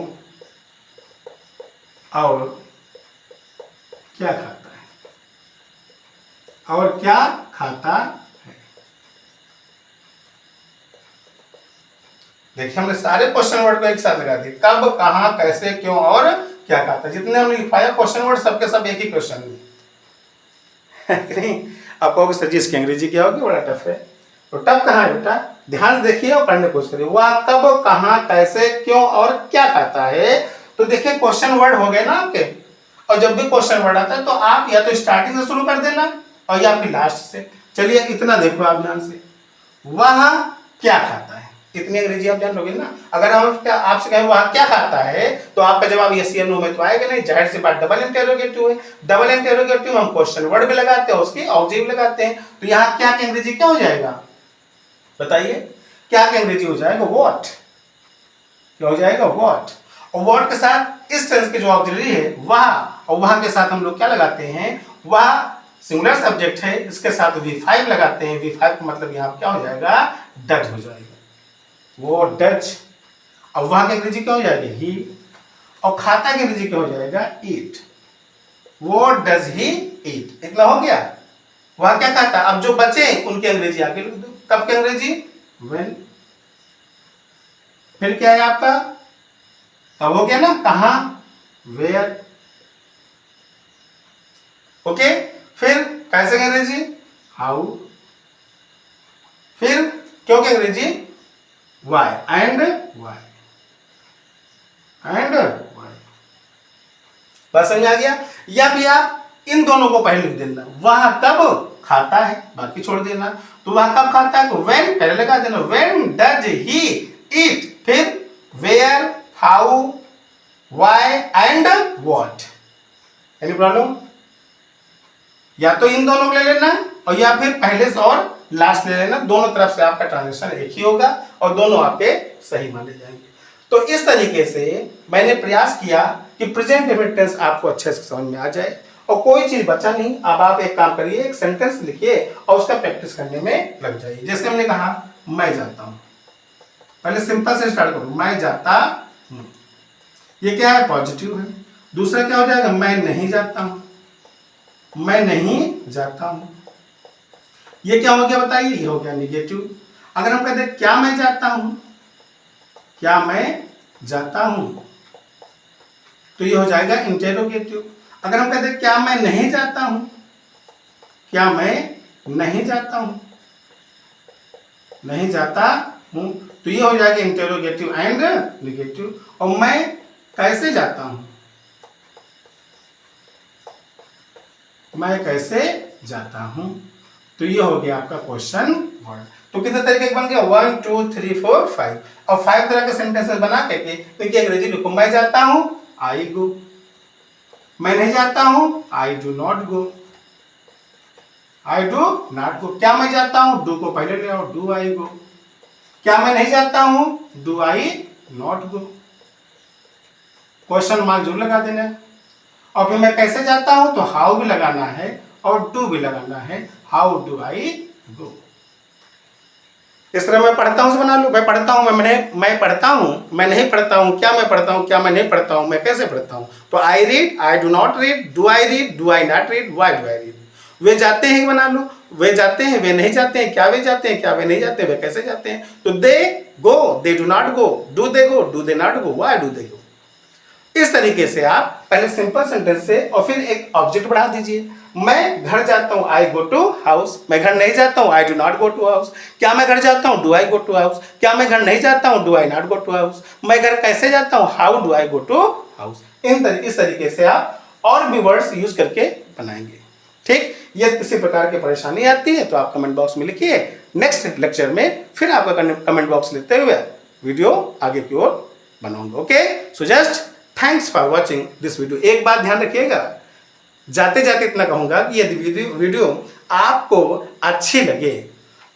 A: और क्या खाता है, और क्या खाता है। देखिए हमने सारे क्वेश्चन वर्ड को एक साथ लगा दिए, कब, कहां, कैसे, क्यों और क्या खाता है। जितने हमने लिखवाया क्वेश्चन वर्ड सबके सब एक ही क्वेश्चन में नहीं। आप कहोगे सर जी इसकी अंग्रेजी क्या होगी, बड़ा टफ है। तो टफ कहाँ है बेटा, ध्यान से देखिए और पढ़ने की कोशिश करिए। वह कब, कहां, कैसे, क्यों और क्या खाता है। तो देखिए क्वेश्चन वर्ड हो गए ना आपके, और जब भी क्वेश्चन वर्ड आता है तो आप या तो स्टार्टिंग से शुरू कर देना और या फिर लास्ट से। चलिए इतना देखो आप ध्यान से, वह क्या खाता है, इतनी अंग्रेजी आप जान लोगे ना। अगर हम क्या आपसे कहें वह क्या खाता है, तो आपका जवाब यस या नो में तो आएगा नहीं, जाहिर सी बात डबल इंटेरोगेटिव है। डबल इंटेरोगेटिव हम क्वेश्चन वर्ड भी लगाते हैं, उसकी ऑब्जेक्ट लगाते हैं। तो यहाँ क्या की अंग्रेजी क्या हो जाएगा, बताइए क्या की अंग्रेजी हो जाएगा, व्हाट। क्या हो जाएगा, व्हाट। और व्हाट के साथ इस टेंस के जो ऑक्सिलरी है वह, और वह के साथ हम लोग क्या लगाते हैं, वह सिंगुलर सब्जेक्ट है, इसके साथ V5 लगाते हैं। V5 का मतलब यहाँ क्या हो जाएगा, डज हो जाएगा, वो डच। और वहां की अंग्रेजी क्या हो जाएगी, ही। और खाता की अंग्रेजी क्या हो जाएगा, ईट। वो डज ही ईट। इतना हो गया, वहां क्या खाता। अब जो बचे उनकी अंग्रेजी आगे लिख दो। कब की अंग्रेजी, व्हेन। फिर क्या है आपका, तब हो गया ना, कहां, वेयर। ओके। फिर कैसे की अंग्रेजी, हाउ। फिर क्यों की अंग्रेजी, why and why and why। बस समझ आ गया। या भी आप इन दोनों को पहले लिख देना, वह कब खाता है, बाकी छोड़ देना। तो वह कब खाता है, when पहले लगा देना, when does he eat। फिर where, how, why and what। Any problem. या तो इन दोनों को ले लेना और या फिर पहले से और लास्ट ले लेना, दोनों तरफ से आपका ट्रांजेक्शन एक ही होगा और दोनों आपके सही माने जाएंगे। तो इस तरीके से मैंने प्रयास किया कि प्रेजेंट डेफिनिट टेंस आपको अच्छे से समझ में आ जाए और कोई चीज बचा नहीं। अब आप एक काम करिए, एक सेंटेंस लिखिए और उसका प्रैक्टिस करने में लग जाइए। जैसे हमने कहा मैं जाता हूं, पहले सिंपल से स्टार्ट करो, मैं जाता हूं। ये क्या है, पॉजिटिव है। दूसरा क्या हो जाएगा, मैं नहीं जाता हूं, मैं नहीं जाता हूं। ये क्या हो गया बताइए, ये हो गया निगेटिव। अगर हम कहते हैं क्या मैं जाता हूं, क्या मैं जाता हूं, तो ये हो जाएगा इंटेरोगेटिव। अगर हम कहते हैं क्या मैं नहीं जाता हूं, क्या मैं नहीं जाता हूं, नहीं जाता हूं, तो ये हो जाएगा इंटेरोगेटिव एंड निगेटिव। और मैं कैसे जाता हूं, मैं कैसे जाता हूं, तो ये हो गया आपका क्वेश्चन वर्ड। तो कितने तरीके के बन गया, 1 2 3 4 5। और 5 तरह के सेंटेंसेस बना करके इनकी अंग्रेजी लिखो। मैं जाता हूं, आई गो। मैं नहीं जाता हूं, I do not go. I do not गो। क्या मैं जाता हूं, डू को पहले ले आओ, डू आई गो। क्या मैं नहीं जाता हूं, do I not go. Question mark जरूर लगा देना। और फिर मैं कैसे जाता हूं, तो हाउ भी लगाना है और डू भी लगाना है, हाउ डू आई गो। इस तरह मैं पढ़ता हूं से बना लो, मैं पढ़ता हूं, मैं पढ़ता हूं, मैं नहीं पढ़ता हूं, क्या मैं पढ़ता हूं, क्या मैं नहीं पढ़ता हूं, मैं कैसे पढ़ता हूं। तो I read, I do not read, do I read, do I not read, why do I read. वे जाते हैं बना लो, वे जाते हैं, वे नहीं जाते हैं, क्या वे जाते हैं, क्या वे नहीं जाते, वे कैसे जाते हैं। तो they go, they do not go, do they go, do they not go, why do they go. इस तरीके से आप पहले सिंपल सेंटेंस से और फिर एक ऑब्जेक्ट बढ़ा दीजिए। मैं घर जाता हूं, आई गो टू हाउस। मैं घर नहीं जाता हूं, I do not go to house. क्या मैं घर जाता हूं, do I go to house. क्या मैं घर नहीं जाता हूं, do I not go to house. मैं घर कैसे जाता हूं, how do I go to house. इस तरीके से आप और भी वर्ड्स यूज करके बनाएंगे। ठीक, ये किसी प्रकार की परेशानी आती है तो आप कमेंट बॉक्स में लिखिए, नेक्स्ट लेक्चर में फिर आपका कमेंट बॉक्स लेते हुए वीडियो आगे की ओर बनाऊंगा। Okay, so just thanks for watching this video. एक बात ध्यान रखिएगा, जाते जाते इतना कहूंगा कि यदि वीडियो आपको अच्छी लगे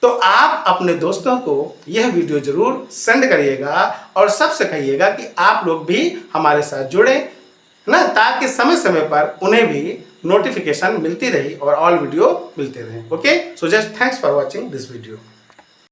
A: तो आप अपने दोस्तों को यह वीडियो जरूर सेंड करिएगा और सबसे कहिएगा कि आप लोग भी हमारे साथ जुड़े ना, ताकि समय समय पर उन्हें भी नोटिफिकेशन मिलती रही और ऑल वीडियो मिलते रहे। Okay, so just thanks for watching this video.